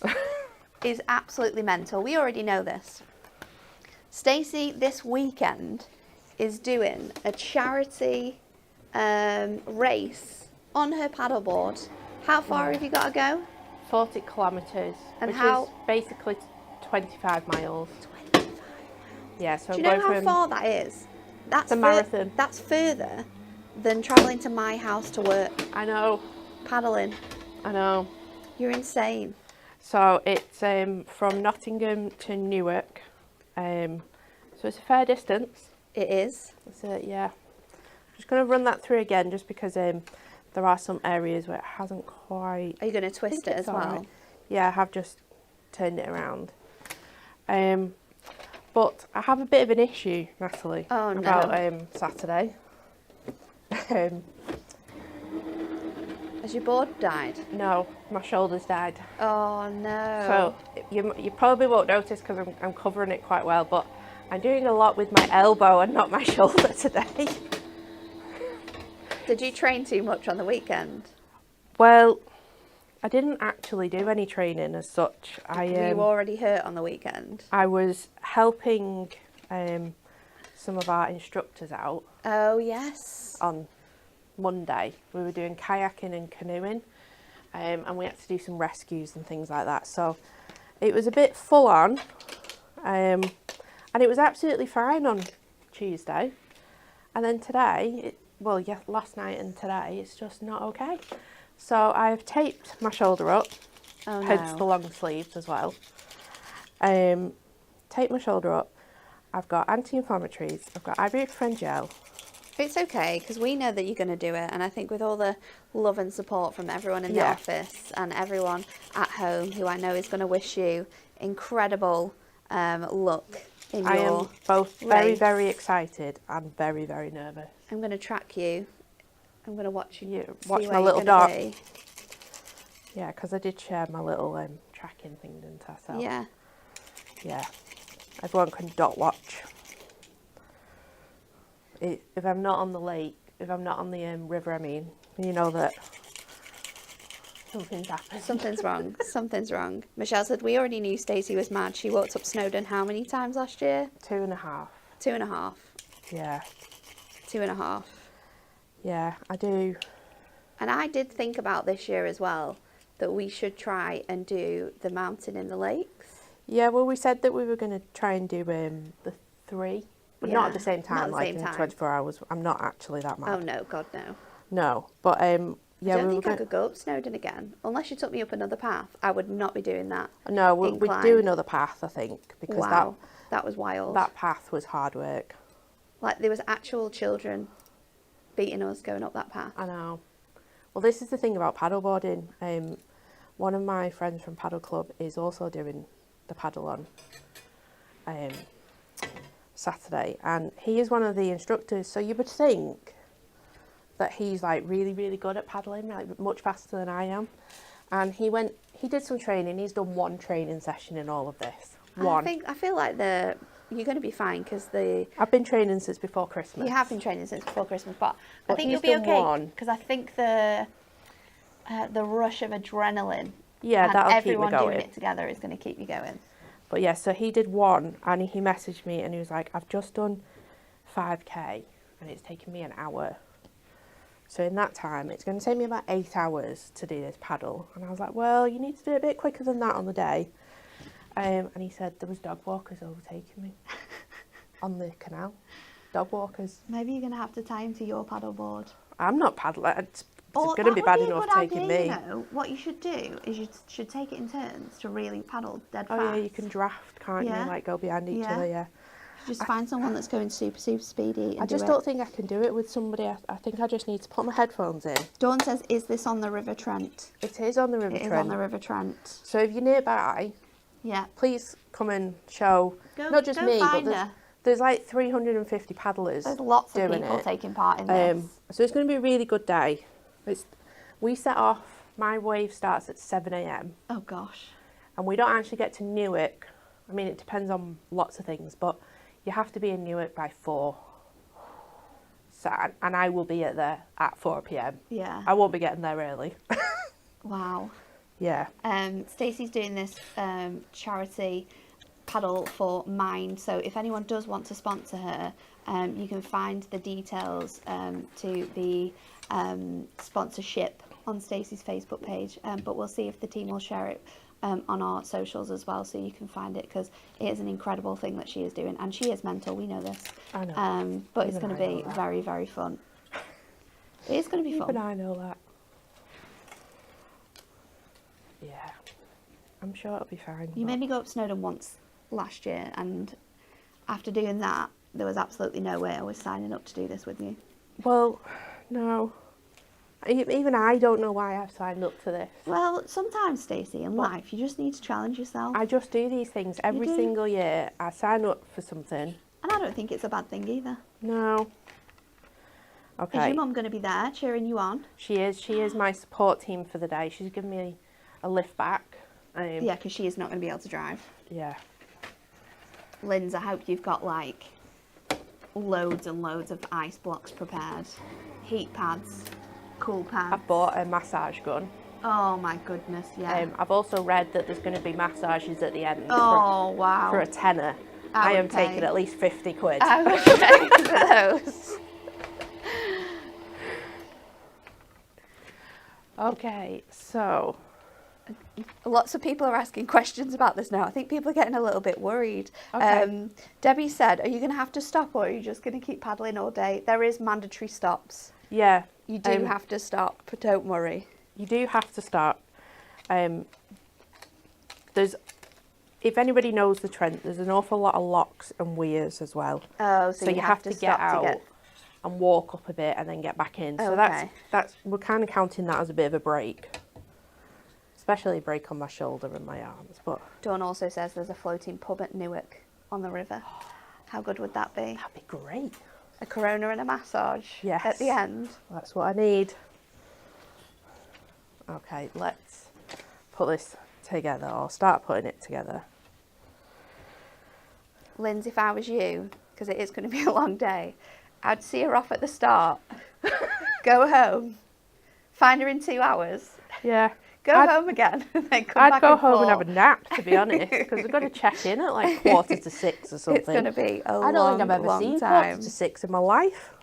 is absolutely mental. We already know this. Stacey this weekend is doing a charity race on her paddleboard. How far have you got to go? 40 kilometres, and which is basically 25 miles. 25 miles. Yeah, so do you know how far that is? That's a marathon. That's further than travelling to my house to work. I know. Paddling. I know. You're insane. So it's from Nottingham to Newark. So it's a fair distance. It is. So yeah. I'm just going to run that through again just because there are some areas where it hasn't quite... Are you going to twist it as well? Right. Yeah, I have just turned it around. But I have a bit of an issue, Natalie, about Saturday. Has your board died? No, my shoulder's died. Oh no. So you probably won't notice because I'm covering it quite well, but I'm doing a lot with my elbow and not my shoulder today. Did you train too much on the weekend? Well, I didn't actually do any training as such. Were you already hurt on the weekend? I was helping some of our instructors out. Oh yes. On Monday, we were doing kayaking and canoeing, and we had to do some rescues and things like that. So it was a bit full on, and it was absolutely fine on Tuesday. And then today, last night and today, it's just not okay. So I've taped my shoulder up, Oh hence the no. long sleeves as well. Taped my shoulder up. I've got anti-inflammatories. I've got ibuprofen gel. It's okay, because we know that you're going to do it, and I think with all the love and support from everyone in the Yeah. office and everyone at home, who I know is going to wish you incredible luck in I your am both very, race. very excited and very, very nervous. I'm going to track you. I'm going to watch you. You See watch where my you're little gonna dot. be. Yeah, because I did share my little tracking thing, didn't I? So, Yeah. yeah. Everyone can dot watch. If I'm not on the lake, if I'm not on the river, I mean, you know that something's happened. Something's wrong. Something's wrong. Michelle said we already knew Stacey was mad. She walked up Snowdon how many times last year? 2.5. 2.5. Yeah. 2.5. Yeah, I do. And I did think about this year as well that we should try and do the mountain in the lakes. Yeah, well, we said that we were going to try and do the 3, but not at the Yeah, same not time, at the like same in time. 24 hours. I'm not actually that mad. Oh no, God no. No, but yeah, I we don't were think I going. could go up Snowdon again. Unless you took me up another path, I would not be doing that. No, we'd incline. do another path, I think, because Wow, that was wild. that path was hard work. Like there was actual children beating us going up that path. I know. Well, this is the thing about paddleboarding. One of my friends from Paddle Club is also doing the paddle on Saturday, and he is one of the instructors. So you would think that he's like really, really good at paddling, like much faster than I am. And he did some training. He's done one training session in all of this. One. I feel like you're going to be fine because I've been training since before Christmas. you have been training since before Christmas, but I But think he's you'll be done okay one. because I think the rush of adrenaline Yeah, and that'll keep me everyone going. doing it together is going to keep you going. But yeah, so he did one, and he messaged me and he was like, I've just done 5k and it's taken me an hour. So in that time, it's going to take me about 8 hours to do this paddle. And I was like, well, you need to do it a bit quicker than that on the day. And he said there was dog walkers overtaking me on the canal. Dog walkers. Maybe you're going to have to tie him to your paddleboard. I'm not paddling. It's Or going to be that bad would enough a good taking idea, me. You know, what you should do is you should take it in turns to really paddle dead fast. Oh yeah, you can draft, can't Yeah. you? Like go behind each Yeah. other, yeah. Just find someone that's going super, super speedy. And I just don't think I can do it with somebody. I think I just need to put my headphones in. Dawn says, is this on the River Trent? It is on the River It is Trent. on the River Trent. So if you're nearby, Yeah. please come and show. Go, not just go me, but find her. there's like 350 paddlers. There's lots of doing people it. taking part in this. So it's going to be a really good day. We set off. My wave starts at 7 a.m. Oh gosh. and we don't actually get to Newark. I mean, it depends on lots of things, but you have to be in Newark by 4. So, and I will be there at 4 p.m. Yeah. I won't be getting there early. Wow. Yeah. Stacey's doing this charity paddle for Mind. So if anyone does want to sponsor her, you can find the details to the sponsorship on Stacey's Facebook page. But we'll see if the team will share it on our socials as well, so you can find it, because it is an incredible thing that she is doing, and she is mental. We know this. I know. But it's Even going to I be know that. very, very fun. It is going to be Even fun. I know that. Yeah. I'm sure it'll be fine. You made me go up Snowdon once last year, and after doing that, there was absolutely no way I was signing up to do this with you. Well, no. Even I don't know why I've signed up to this. Well, sometimes, Stacey, in life, you just need to challenge yourself. I just do these things every do. single year. I sign up for something. And I don't think it's a bad thing either. No. Is Okay. your mum going to be there cheering you on? She is my support team for the day. She's given me a lift back. Yeah, because she is not going to be able to drive. Yeah. Linz, I hope you've got like loads and loads of ice blocks prepared. Heat pads, cool pads. I've bought a massage gun. Oh my goodness, yeah. I've also read that there's going to be massages at the end Oh, wow. for a tenner. I I am would pay. taking at least 50 quid. I would pay for those. Okay, so Lots of people are asking questions about this now. I think people are getting a little bit worried. Okay. Debbie said, are you going to have to stop, or are you just going to keep paddling all day? There is mandatory stops. yeah, You do have to stop, but don't worry. you do have to start. If anybody knows the Trent, there's an awful lot of locks and weirs as well. Oh, so you have to get stop out to get... and walk up a bit and then get back in. So Okay. that's we're kind of counting that as a bit of a break, especially a break on my shoulder and my arms. But Dawn also says there's a floating pub at Newark on the river. How good would that be? that'd be great. A Corona and a massage Yes. at the end. That's what I need. Okay, let's put this together, or start putting it together. Lindsay, if I was you, because it is going to be a long day, I'd see her off at the start, go home, find her in 2 hours, Yeah. go home again, and then come back I'd go and home and have forth. a nap, to be honest, because I've got to check in at like 5:45 or something. It's going to be a I don't long, think I've ever long seen time. 5:45 in my life.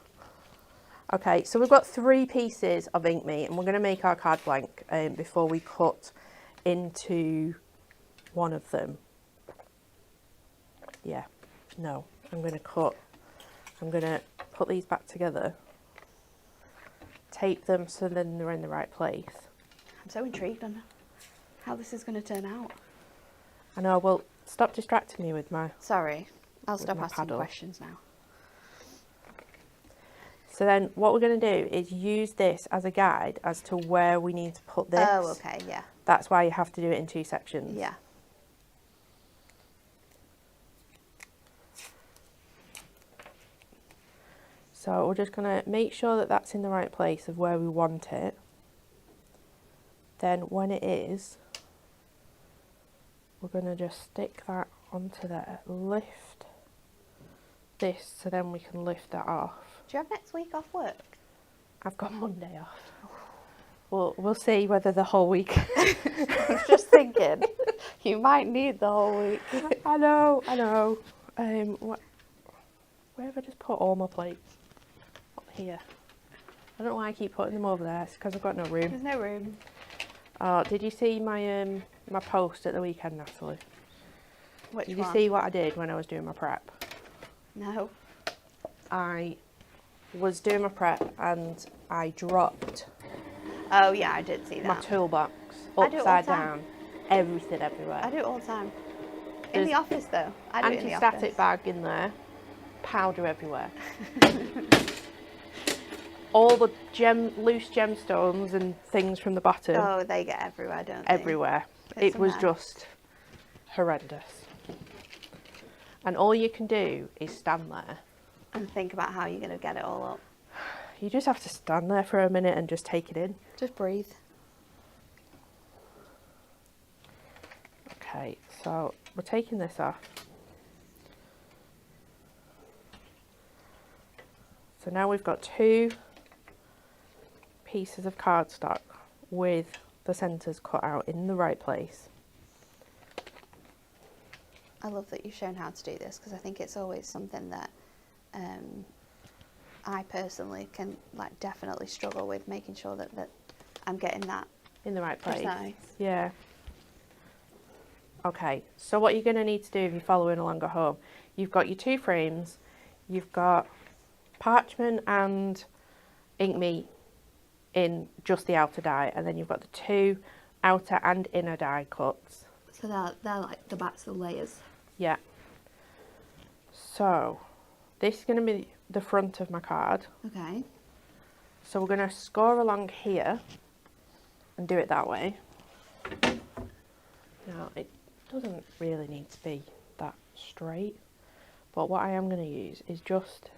Okay, so we've got 3 pieces of ink meat, and we're going to make our card blank before we cut into one of them. Yeah, no, I'm going to put these back together, tape them so then they're in the right place. I'm so intrigued on how this is going to turn out. I know, well, stop distracting me with my... Sorry, I'll With stop my asking paddle. questions now. So then what we're going to do is use this as a guide as to where we need to put this. Oh, okay, yeah, That's why you have to do it in 2 sections. yeah. So we're just going to make sure that that's in the right place of where we want it. Then when it is, we're going to just stick that onto there, lift this so then we can lift that off. Do you have next week off work? I've got Monday off. We'll see whether the whole week. I was just thinking, you might need the whole week. I know. Where have I just put all my plates? Up here. I don't know why I keep putting them over there. It's because I've got no room. There's no room. Oh, did you see my my post at the weekend, Natalie? Which Did one? you see what I did when I was doing my prep? No. I was doing my prep and I dropped Oh yeah, I did see my that. toolbox I do it all the upside time. down, everything everywhere. I do it all the time. In There's the office though. I do it in the office. Anti-static bag in there, powder everywhere. All the loose gemstones and things from the bottom, Oh, they get everywhere, don't they? everywhere. It's It a was mess. just horrendous. And all you can do is stand there. And think about how you're going to get it all up. You just have to stand there for a minute and just take it in. Just breathe. Okay, so we're taking this off. So now we've got 2 pieces of cardstock with the centres cut out in the right place. I love that you've shown how to do this because I think it's always something that I personally can like definitely struggle with, making sure that I'm getting that In the right place. precise. Yeah. Okay, so what you're going to need to do if you're following along at home, you've got your 2 frames, you've got parchment and ink meat in just the outer die, and then you've got the 2 outer and inner die cuts. So they're like the backs of the layers. Yeah. So this is going to be the front of my card. Okay. So we're going to score along here and do it that way. Now it doesn't really need to be that straight, but what I am going to use is just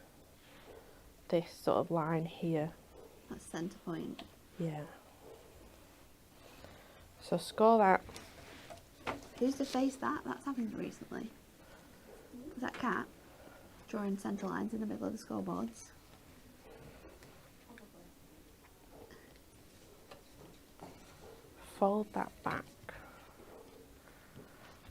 this sort of line here. That's centre point. Yeah. So score that. Who's the face that? That's happened recently. Is that Cat? Drawing centre lines in the middle of the scoreboards. Fold that back,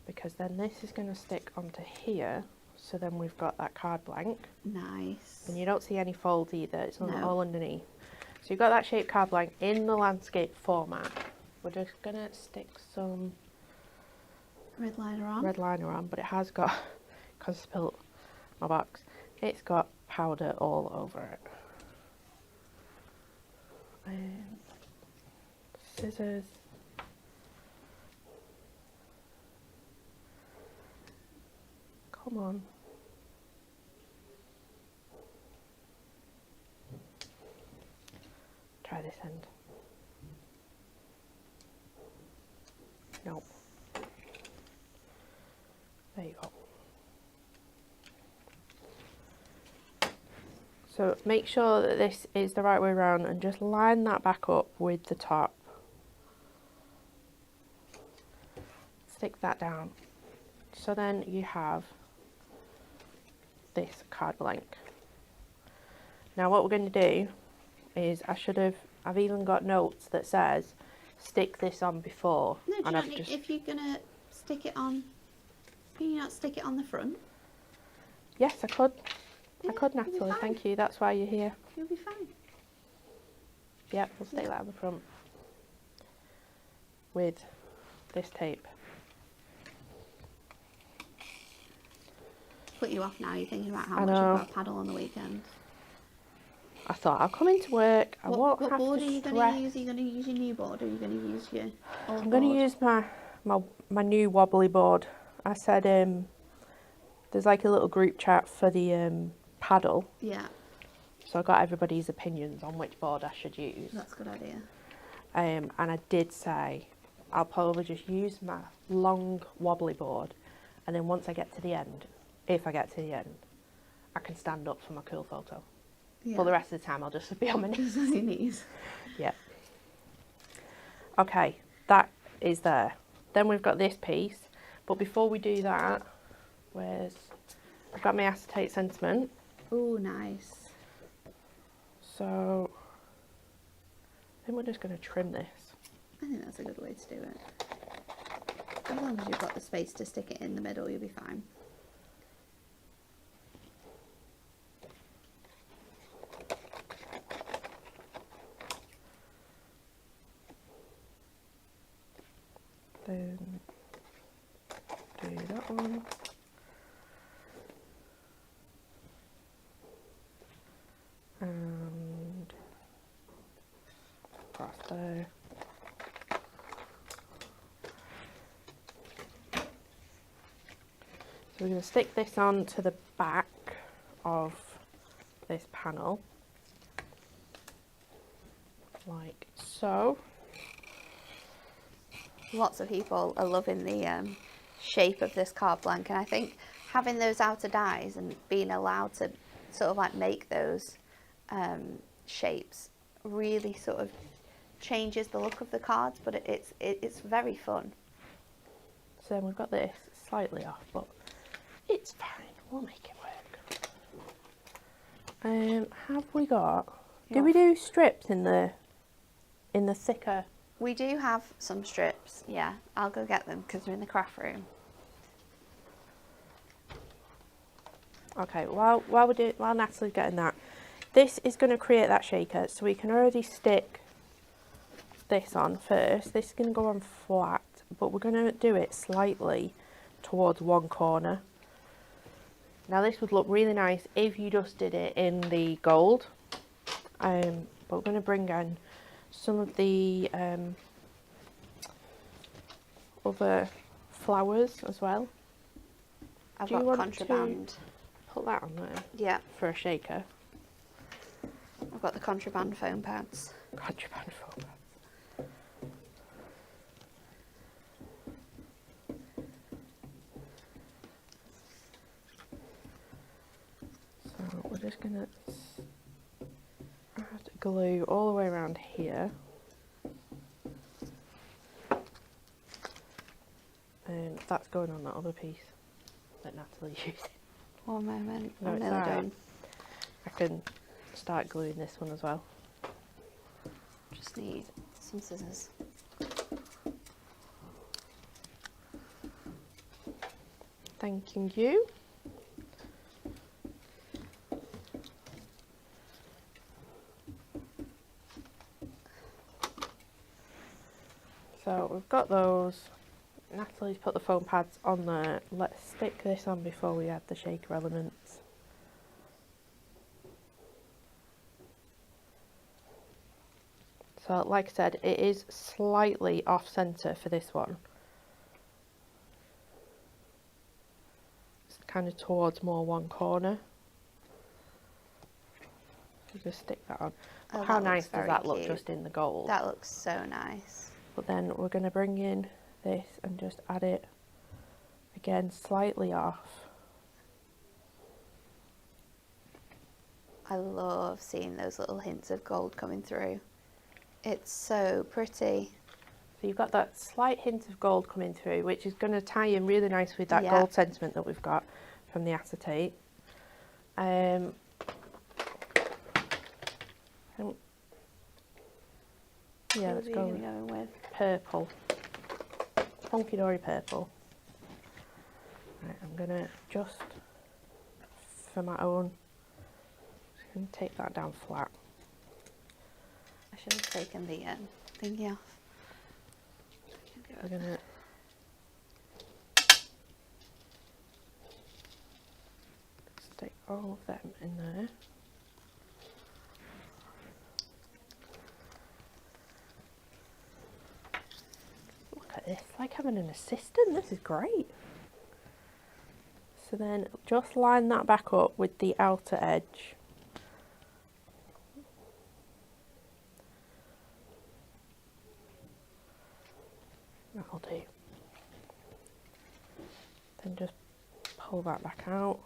because then this is going to stick onto here, so then we've got that card blank, Nice. and you don't see any folds either, it's No. all underneath. So you've got that shaped card blank in the landscape format. We're just going to stick some Red liner on. red liner on, but it has got, because I spilled my box, it's got powder all over it. Scissors. Come on. Try this end. Nope. There you go. So make sure that this is the right way around and just line that back up with the top. Stick that down. So then you have this card blank. Now what we're going to do is I've even got notes that says stick this on before. No, and I've if you're going to stick it on, can you not stick it on the front? Yes, I could. Yeah, I could, you'll be Natalie. fine. Thank you. That's why you're here. You'll be fine. Yep, we'll stick that on the front with this tape. Put you off now. You're thinking about how I much know. you've got to paddle on the weekend. I thought I'll come into work. I won't What have board to are you going stress. to use? Are you going to use your new board, or are you going to use your old I'm going to board? use my new wobbly board. I said there's like a little group chat for the paddle. Yeah, So I got everybody's opinions on which board I should use. that's a good idea. And I did say I'll probably just use my long wobbly board, and then once I get to the end, if I get to the end, I can stand up for my cool photo. Yeah. But the rest of the time I'll just be on my knees. Just on your knees. Yep. Okay, that is there. Then we've got this piece, but before we do that, I've got my acetate sentiment. Oh, nice. So I think we're just going to trim this. I think that's a good way to do it. As long as you've got the space to stick it in the middle, you'll be fine. Then do that one. And across there. So we're going to stick this on to the back of this panel, like so. Lots of people are loving the shape of this card blank, and I think having those outer dies and being allowed to sort of like make those shapes really sort of changes the look of the cards, but it's very fun. So then we've got this slightly off, but it's fine. We'll make it work. Have we got? Do we do strips in the thicker? We do have some strips. Yeah, I'll go get them because they're in the craft room. Okay. While Natalie's getting that, this is going to create that shaker, so we can already stick this on first. This is going to go on flat, but we're going to do it slightly towards one corner. Now this would look really nice if you just did it in the gold, but we're going to bring in some of the other flowers as well. I've Do you got want contraband. Put that on there Yeah, for a shaker. I've got the contraband foam pads. Contraband foam. So we're just going to add glue all the way around here. And that's going on that other piece that Natalie's using. One moment, No, I'm it's nearly alright. done. I can start gluing this one as well. Just need some scissors. Thanking you. So we've got those. Natalie's put the foam pads on there. Let's stick this on before we add the shaker elements. So like I said, it is slightly off centre for this one. It's kind of towards more one corner. So just stick that on. Oh, How that nice looks does very that look cute. just in the gold? That looks so nice. But then we're going to bring in this and just add it again slightly off. I love seeing those little hints of gold coming through. It's so pretty. So you've got that slight hint of gold coming through, which is going to tie in really nice with that Yeah. gold sentiment that we've got from the acetate. Yeah, let's go with purple. Funky dory purple. Right, I'm going to just, for my own, just going to take that down flat. I should have taken the thingy off. We're going to stick all of them in there. Look at this, like having an assistant, this is great. So then just line that back up with the outer edge. That'll do. Then just pull that back out.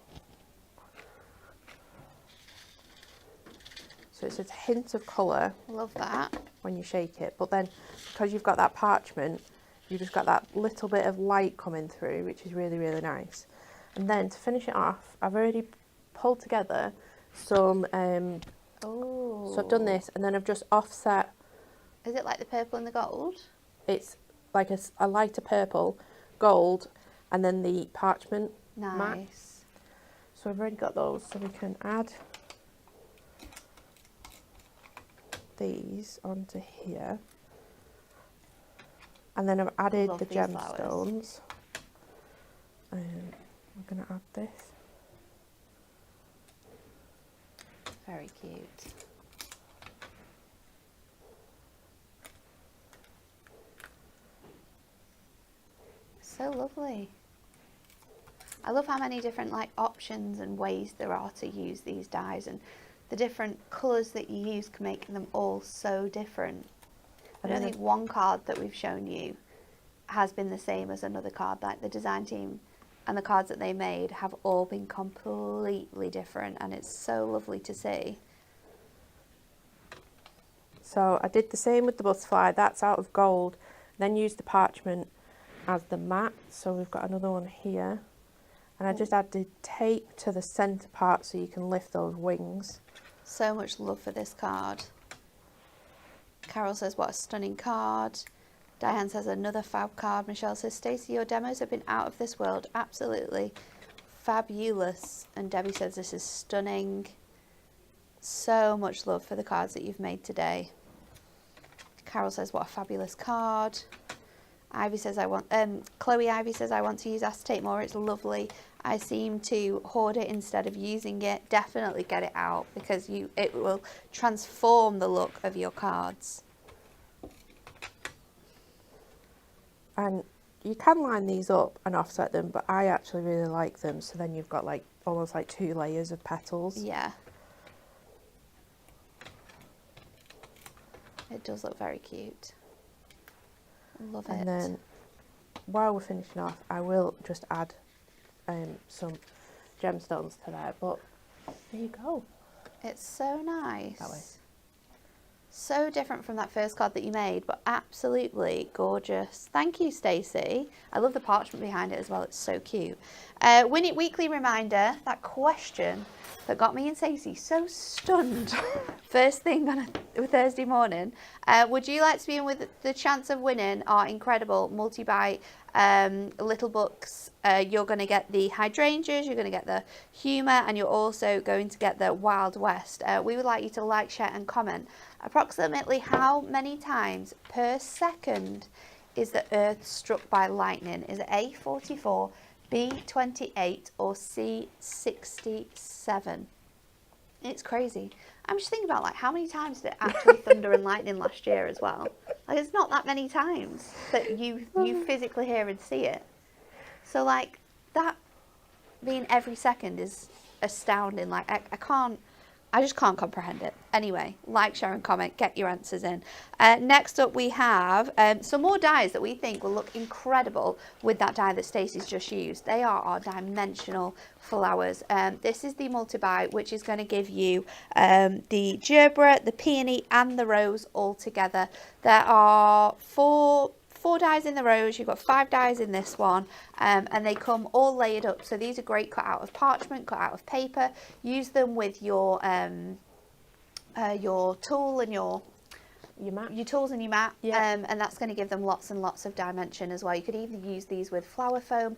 So it's a hint of colour. Love that. When you shake it, but then because you've got that parchment, you've just got that little bit of light coming through, which is really, really nice. And then to finish it off, I've already pulled together some, so I've done this, and then I've just offset. Is it like the purple and the gold? It's like a lighter purple, gold, and then the parchment matte. Nice. So I've already got those, so we can add these onto here. And then I've added Love the these gemstones. I'm going to add this. Very cute. So lovely. I love how many different like options and ways there are to use these dyes, and the different colours that you use can make them all so different. I don't think one card that we've shown you has been the same as another card. Like the design team and the cards that they made have all been completely different, and it's so lovely to see. So I did the same with the butterfly, that's out of gold, then used the parchment as the matte, so we've got another one here. And I just added tape to the centre part so you can lift those wings. So much love for this card. Carol says, what a stunning card. Diane says, another fab card. Michelle says, Stacey, your demos have been out of this world. Absolutely fabulous. And Debbie says, this is stunning. So much love for the cards that you've made today. Carol says, what a fabulous card. Ivy says, Chloe Ivy says, I want to use acetate more. It's lovely. I seem to hoard it instead of using it. Definitely get it out, because it will transform the look of your cards. And you can line these up and offset them, but I actually really like them. So then you've got like almost like 2 layers of petals. Yeah. It does look very cute. Love it. And then while we're finishing off, I will just add some gemstones to there, but there you go. It's so nice. That way. So different from that first card that you made, but absolutely gorgeous. Thank you, Stacey. I love the parchment behind it as well. It's so cute. Win It Weekly reminder, that question that got me and Stacey so stunned first thing on a Thursday morning. Would you like to be in with the chance of winning our incredible multi-buy little books? You're going to get the hydrangeas, you're going to get the humour, and you're also going to get the Wild West. We would like you to like, share and comment. Approximately how many times per second is the Earth struck by lightning? Is it A, 44, B, 28 or C, 67? It's crazy. I'm just thinking about like how many times did it actually thunder and lightning last year as well? Like it's not that many times that you physically hear and see it. So like that being every second is astounding. Like I just can't comprehend it. Anyway, like, share and comment, get your answers in. Next up we have some more dies that we think will look incredible with that die that Stacey's just used. They are our dimensional flowers. This is the multi-buy, which is going to give you the gerbera, the peony and the rose all together. There are four dies in the rose, you've got 5 dies in this one, and they come all layered up. So these are great cut out of parchment, cut out of paper. Use them with your tool and your tools and your mat, and that's going to give them lots and lots of dimension as well. You could even use these with flower foam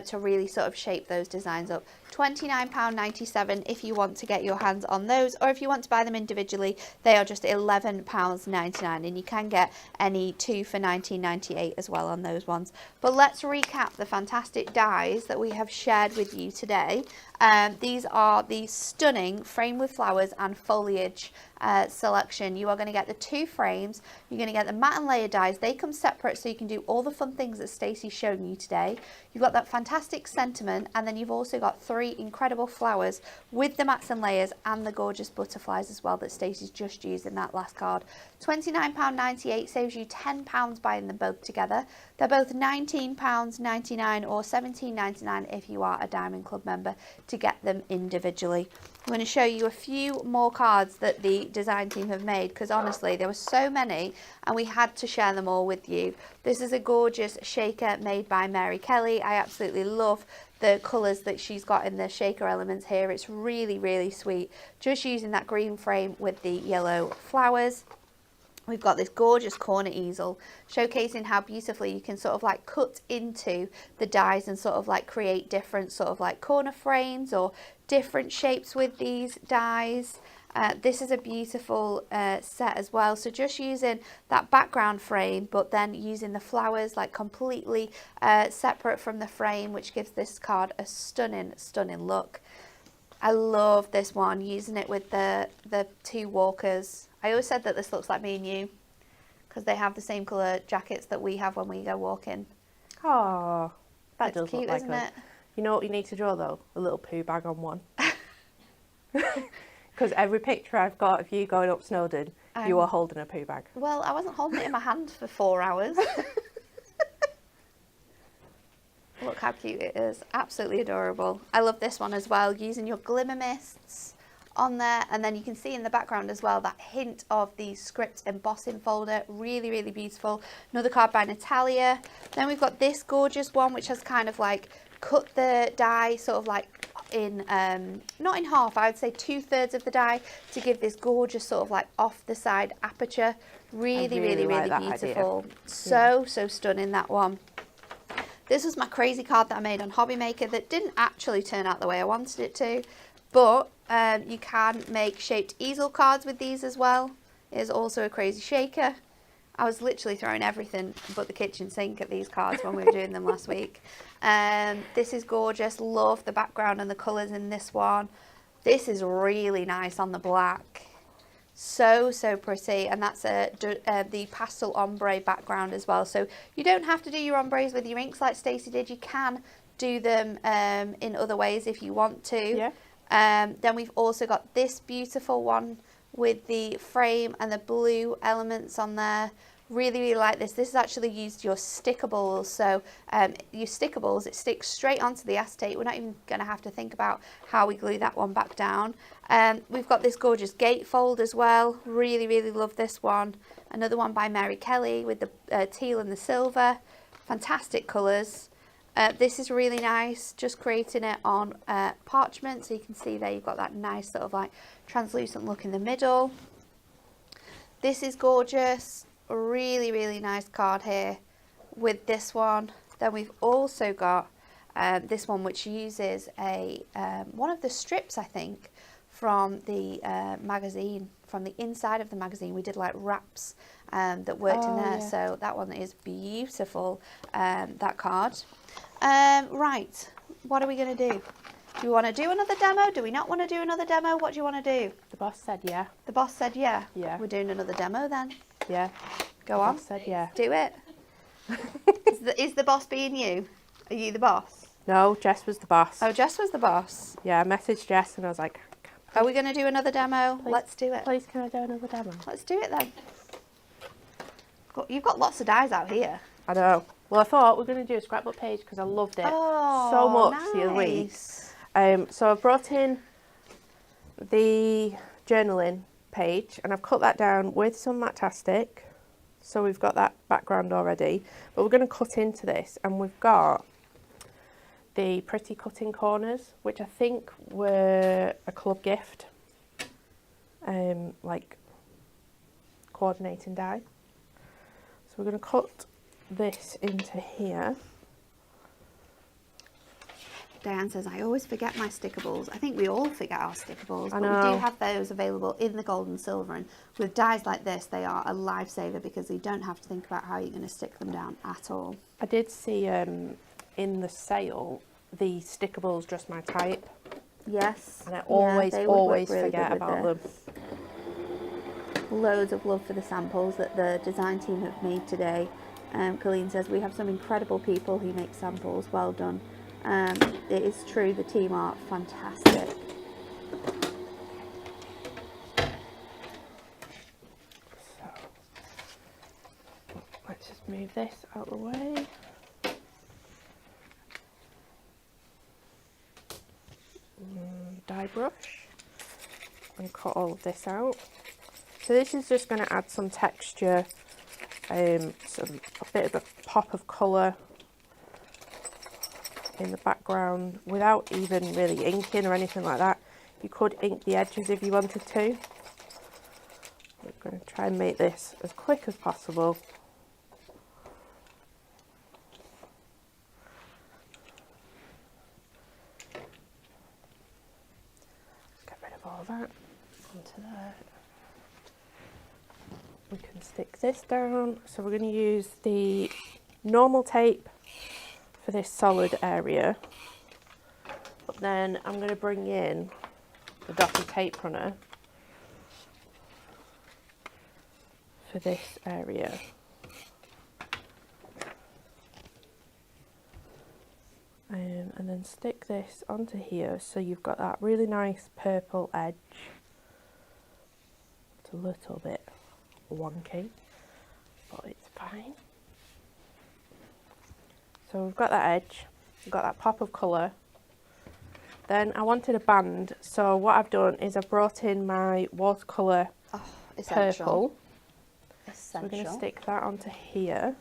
to really sort of shape those designs up. £29.97 if you want to get your hands on those, or if you want to buy them individually, they are just £11.99, and you can get any 2 for £19.98 as well on those ones. But let's recap the fantastic dies that we have shared with you today. These are the stunning frame with flowers and foliage selection. You are going to get the 2 frames. You're going to get the matte and layer dies. They come separate so you can do all the fun things that Stacey's shown you today. You've got that fantastic sentiment, and then you've also got 3 incredible flowers with the mats and layers and the gorgeous butterflies as well that Stacey's just used in that last card. £29.98 saves you £10 buying them both together. They're both £19.99 or £17.99 if you are a Diamond Club member to get them individually. I'm going to show you a few more cards that the design team have made, because honestly there were so many and we had to share them all with you. This is a gorgeous shaker made by Mary Kelly. I absolutely love the colours that she's got in the shaker elements here. It's really, really sweet. Just using that green frame with the yellow flowers. We've got this gorgeous corner easel showcasing how beautifully you can sort of like cut into the dies and sort of like create different sort of like corner frames or different shapes with these dies. This is a beautiful set as well. So just using that background frame, but then using the flowers like completely separate from the frame, which gives this card a stunning, stunning look. I love this one, using it with the 2 walkers. I always said that this looks like me and you, because they have the same colour jackets that we have when we go walking. Oh, that does cute, look like isn't us. it? You know what you need to draw though? A little poo bag on one. Because every picture I've got of you going up Snowdon, you are holding a poo bag. Well, I wasn't holding it in my hand for 4 hours. Look how cute it is. Absolutely adorable. I love this one as well, using your glimmer mists on there, and then you can see in the background as well that hint of the script embossing folder. Really, really beautiful. Another card by Natalia. Then we've got this gorgeous one which has kind of like cut the die sort of like in not in half, I would say 2/3 of the die to give this gorgeous sort of like off the side aperture. Really, really, really beautiful. So stunning, that one. This was my crazy card that I made on Hobby Maker that didn't actually turn out the way I wanted it to, but you can make shaped easel cards with these as well. It is also a crazy shaker. I was literally throwing everything but the kitchen sink at these cards when we were doing them last week. This is gorgeous. Love the background and the colours in this one. This is really nice on the black. So pretty, and that's the pastel ombre background as well. So you don't have to do your ombres with your inks like Stacey did. You can do them in other ways if you want to. Yeah. Then we've also got this beautiful one with the frame and the blue elements on there. Really, really like this. This is actually used your stickables. So your stickables, it sticks straight onto the acetate. We're not even going to have to think about how we glue that one back down. We've got this gorgeous gatefold as well. Really, really love this one. Another one by Mary Kelly with the teal and the silver. Fantastic colours. This is really nice, just creating it on parchment. So you can see there you've got that nice sort of like translucent look in the middle. This is gorgeous. Really, really nice card here with this one. Then we've also got this one which uses a one of the strips, I think, from the magazine, from the inside of the magazine. We did like wraps that worked in there. Yeah. So that one is beautiful, that card. Right, what are we going to do? Do we want to do another demo? Do we not want to do another demo? What do you want to do? The boss said yeah. The boss said yeah. Yeah. We're doing another demo then. Yeah. Go on. Boss said yeah. Do it. Is the boss being you? Are you the boss? No, Jess was the boss. Oh, Jess was the boss. Yeah, I messaged Jess and I was like, Are we going to do another demo? Please. Let's do it. please can I do another demo? Let's do it then. You've got lots of dies out here. I know. Well, I thought we are going to do a scrapbook page because I loved it so much the other week. So I brought in the journaling page and I've cut that down with some Matastic. So we've got that background already. But we're going to cut into this and we've got the pretty cutting corners, which I think were a club gift. Like coordinating die. So we're going to cut this into here. Diane says, I always forget my stickables. I think we all forget our stickables, I but we know. do have those available in the gold and silver. And with dies like this, they are a lifesaver because you don't have to think about how you're going to stick them down at all. I did see in the sale the stickables just my type, Yes. and I they would work always really forget good with about them. this. Loads of love for the samples that the design team have made today. Colleen says, we have some incredible people who make samples. Well done. It is true, the team are fantastic. So let's just move this out of the way. Die brush and cut all of this out. So this is just going to add some texture, a bit of a pop of colour in the background without even really inking or anything like that. You could ink the edges if you wanted to. We're going to try and make this as quick as possible. Get rid of all that onto there. We can stick this down. So we're going to use the normal tape for this solid area, but then I'm going to bring in the dotted tape runner for this area. And then stick this onto here so you've got that really nice purple edge. It's a little bit wonky, but it's fine. So we've got that edge, we've got that pop of colour. Then I wanted a band, so what I've done is I've brought in my watercolour purple. So we're going to stick that onto here.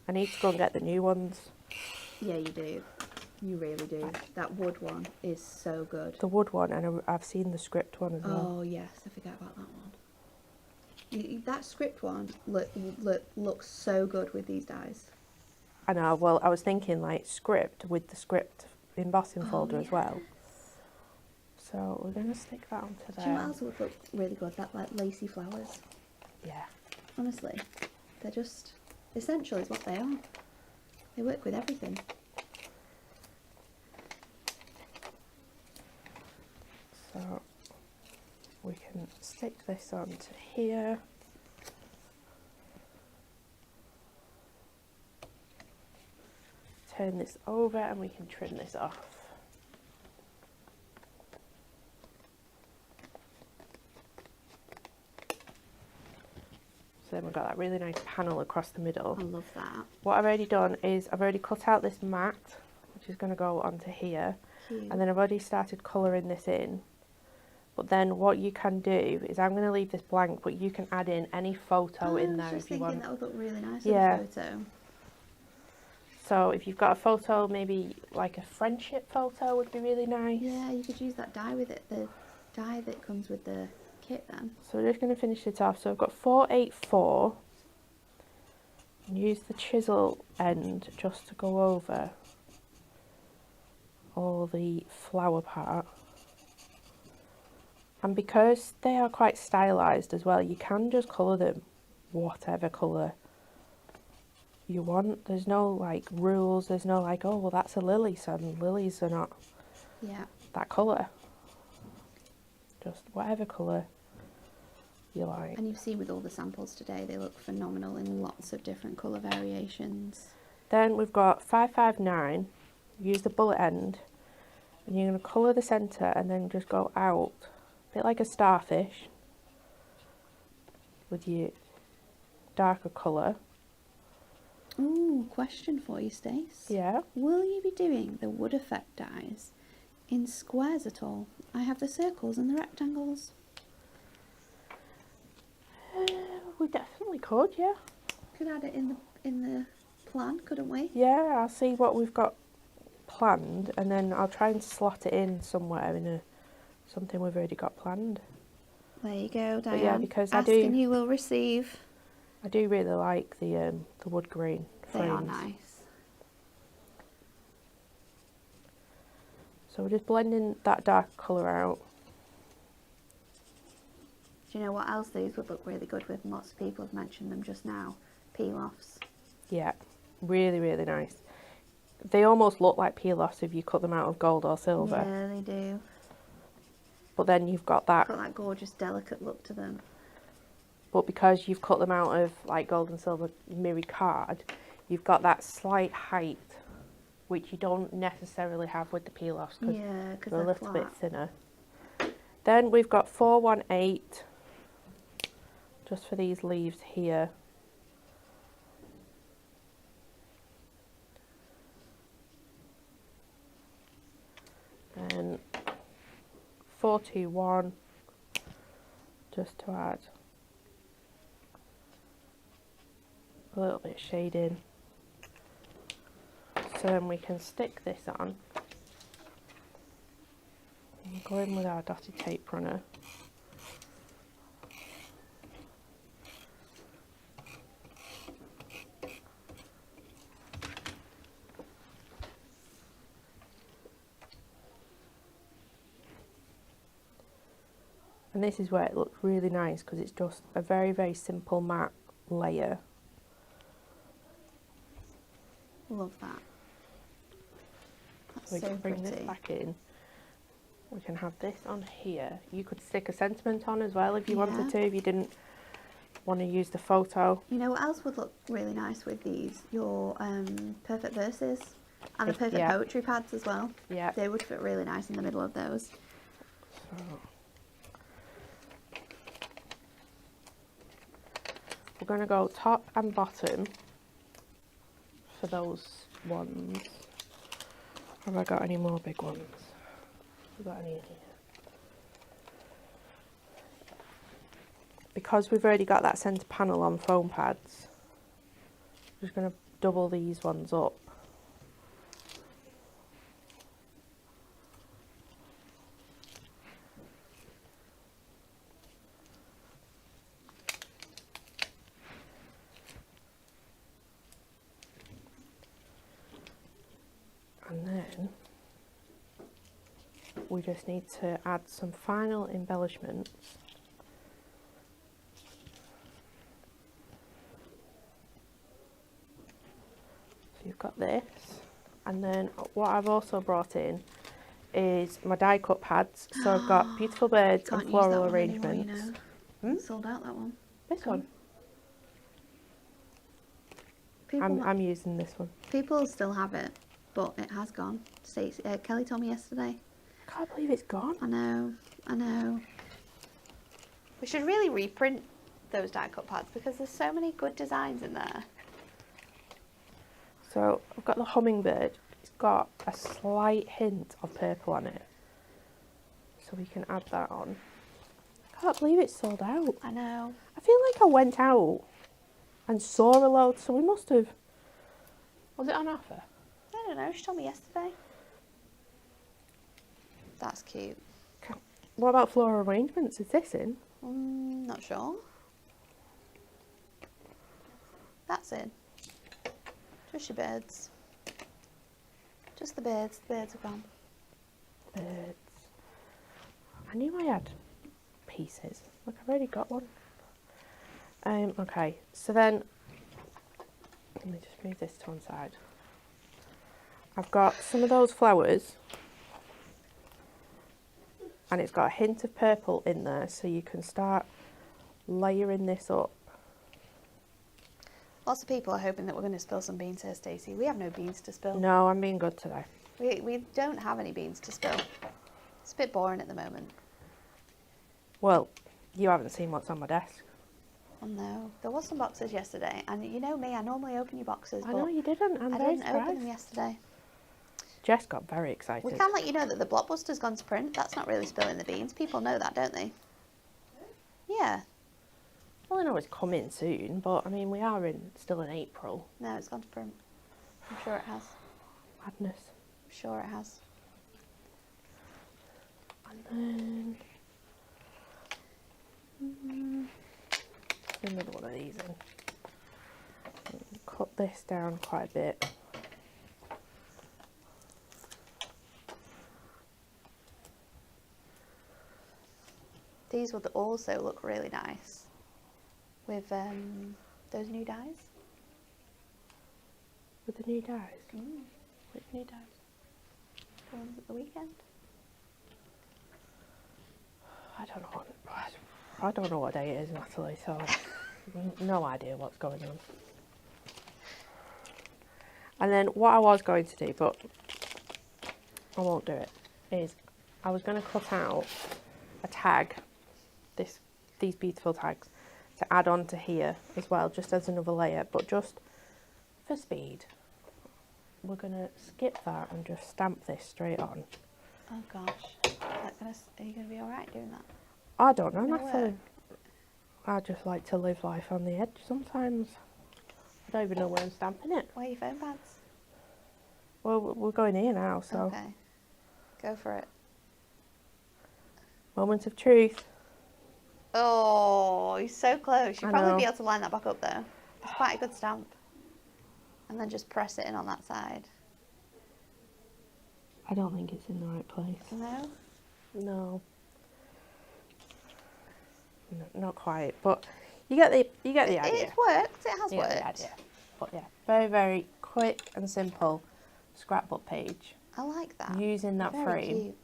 I need to go and get the new ones. Yeah, you do. You really do. That wood one is so good. The wood one, and I've seen the script one as well. Oh yes, I forget about that one. That script one looks so good with these dies. I know, well, I was thinking like script with the script embossing folder as well. So we're going to stick that onto there. Do you know what else would look really good? That like lacy flowers. Yeah. Honestly, they're just essential is what they are. They work with everything. So we can stick this onto here. Turn this over and we can trim this off. So then we've got that really nice panel across the middle. I love that. What I've already done is I've already cut out this mat, which is going to go onto here. Cute. And then I've already started colouring this in. But then what you can do is I'm going to leave this blank, but you can add in any photo in there if you want. That would look really nice Yeah. in a photo. So if you've got a photo, maybe like a friendship photo would be really nice. Yeah, you could use that dye with it, the dye that comes with the kit then. So we're just going to finish it off. So I've got 484. And use the chisel end just to go over all the flower part. And because they are quite stylised as well, you can just colour them whatever colour you want. There's no like rules. There's no like, oh well, that's a lily, so lilies are not Yeah. that colour. Just whatever colour you like. And you've seen with all the samples today, they look phenomenal in lots of different colour variations. Then we've got 559. Use the bullet end, and you're going to colour the centre and then just go out, a bit like a starfish, with your darker colour. Ooh, question for you, Stace. Yeah. Will you be doing the wood effect dies in squares at all? I have the circles and the rectangles. We definitely could, yeah. Could add it in the plan, couldn't we? Yeah, I'll see what we've got planned, and then I'll try and slot it in somewhere in something we've already got planned. There you go, Diane. Yeah, because asking you will receive. I do really like the wood grain frames. They are nice. So we're just blending that dark colour out. Do you know what else these would look really good with? Lots of people have mentioned them just now. Peel-offs. Yeah, really, really nice. They almost look like peel-offs if you cut them out of gold or silver. Yeah, they do. But then you've got that. Got that gorgeous, delicate look to them. But because you've cut them out of like gold and silver mirrored card, you've got that slight height, which you don't necessarily have with the peel-offs because they're a little bit thinner. Then we've got 418, just for these leaves here. And 421, just to add a little bit of shading. So then we can stick this on. And go in with our dotted tape runner. And this is where it looks really nice because it's just a very, very simple matte layer. Love that. That's So we so can bring pretty. this back in. We can have this on here. You could stick a sentiment on as well if you wanted to, if you didn't want to use the photo. You know what else would look really nice with these? Your perfect verses and the perfect poetry pads as well. Yeah. They would fit really nice in the middle of those. So we're going to go top and bottom for those ones. Have I got any more big ones? Have I got any in here? Because we've already got that centre panel on foam pads, I'm just going to double these ones up. And then we just need to add some final embellishments. So you've got this, and then what I've also brought in is my die cut pads. So I've got beautiful birds and floral arrangements. Anymore, you know. Sold out, that one. This one. People, I'm using this one. people still have it, but it has gone. Stacey, Kelly told me yesterday. I can't believe it's gone. I know. We should really reprint those die cut pads because there's so many good designs in there. So I've got the hummingbird. It's got a slight hint of purple on it. So we can add that on. I can't believe it's sold out. I know. I feel like I went out and saw a load, so we must have... Was it on offer? I don't know, she told me yesterday. That's cute. What about floral arrangements? Is this in? Not sure. That's in. Just your birds. Just the birds. The birds are gone. Birds. I knew I had pieces. Look, I've already got one. Okay, so then Let me just move this to one side. I've got some of those flowers, and it's got a hint of purple in there, so you can start layering this up. Lots of people are hoping that we're going to spill some beans here, Stacey. We have no beans to spill. No, I'm being good today. We don't have any beans to spill. It's a bit boring at the moment. Well, you haven't seen what's on my desk. Oh no, there was some boxes yesterday, and you know me, I normally open your boxes, I but know you didn't. I didn't open them yesterday. Jess got very excited. We can let you know that the Blockbuster's gone to print. That's not really spilling the beans. People know that, don't they? Yeah. Well, I know it's coming soon, but I mean, we are still in April. No, it's gone to print. I'm sure it has. Madness. I'm sure it has. And then another one of these in. Cut this down quite a bit. These would also look really nice with those new dyes. With the new dyes? Mm. Which new dyes? The ones at the weekend. I don't know what day it is, Natalie, so no idea what's going on. And then what I was going to do, but I won't do it, is I was going to cut out a tag, these beautiful tags, to add on to here as well, just as another layer, but just for speed. We're going to skip that and just stamp this straight on. Oh gosh, are you going to be alright doing that? I don't know, No Natalie. way. I just like to live life on the edge sometimes. I don't even know where I'm stamping it. Where are your phone pads? Well, we're going here now, so. Okay, go for it. Moment of truth. Oh, you're so close. You'll I probably know. be able to line that back up though. It's quite a good stamp. And then just press it in on that side. I don't think it's in the right place. No? No. No, not quite, but you get the idea. It's worked. It has You get the worked. idea. But yeah, very, very quick and simple scrapbook page. I like that. Using that Very frame. cute.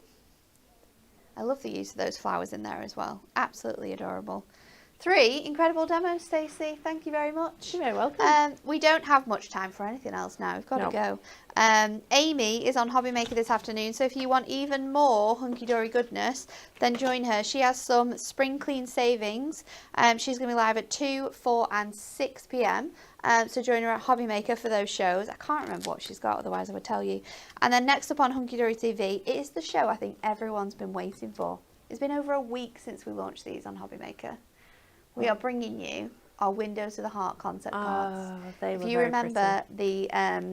I love the use of those flowers in there as well. Absolutely adorable. 3 incredible demos, Stacey. Thank you very much. You're very welcome. We don't have much time for anything else now. We've got No. to go. Amy is on Hobby Maker this afternoon, so if you want even more hunky-dory goodness, then join her. She has some spring clean savings. She's going to be live at 2, 4 and 6 p.m. So join her at Hobby Maker for those shows. I can't remember what she's got, otherwise I would tell you. And then next up on Hunky Dory TV, it is the show I think everyone's been waiting for. It's been over a week since we launched these on Hobby Maker. We are bringing you our Windows to the Heart concept cards. They If were you very remember the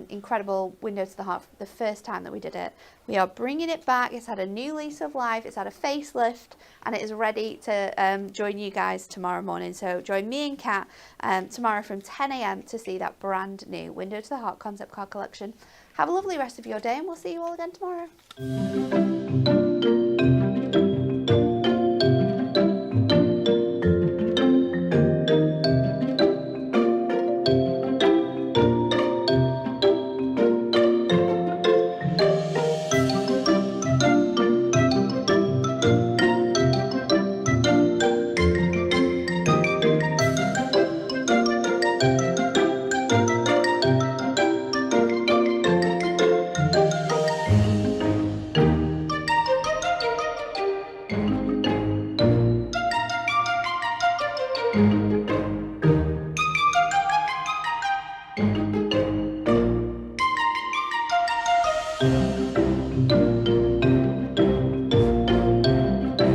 incredible Windows to the Heart the first time that we did it, we are bringing it back. It's had a new lease of life, it's had a facelift, and it is ready to join you guys tomorrow morning. So join me and Kat tomorrow from 10 a.m. to see that brand new Windows to the Heart concept card collection. Have a lovely rest of your day, and we'll see you all again tomorrow.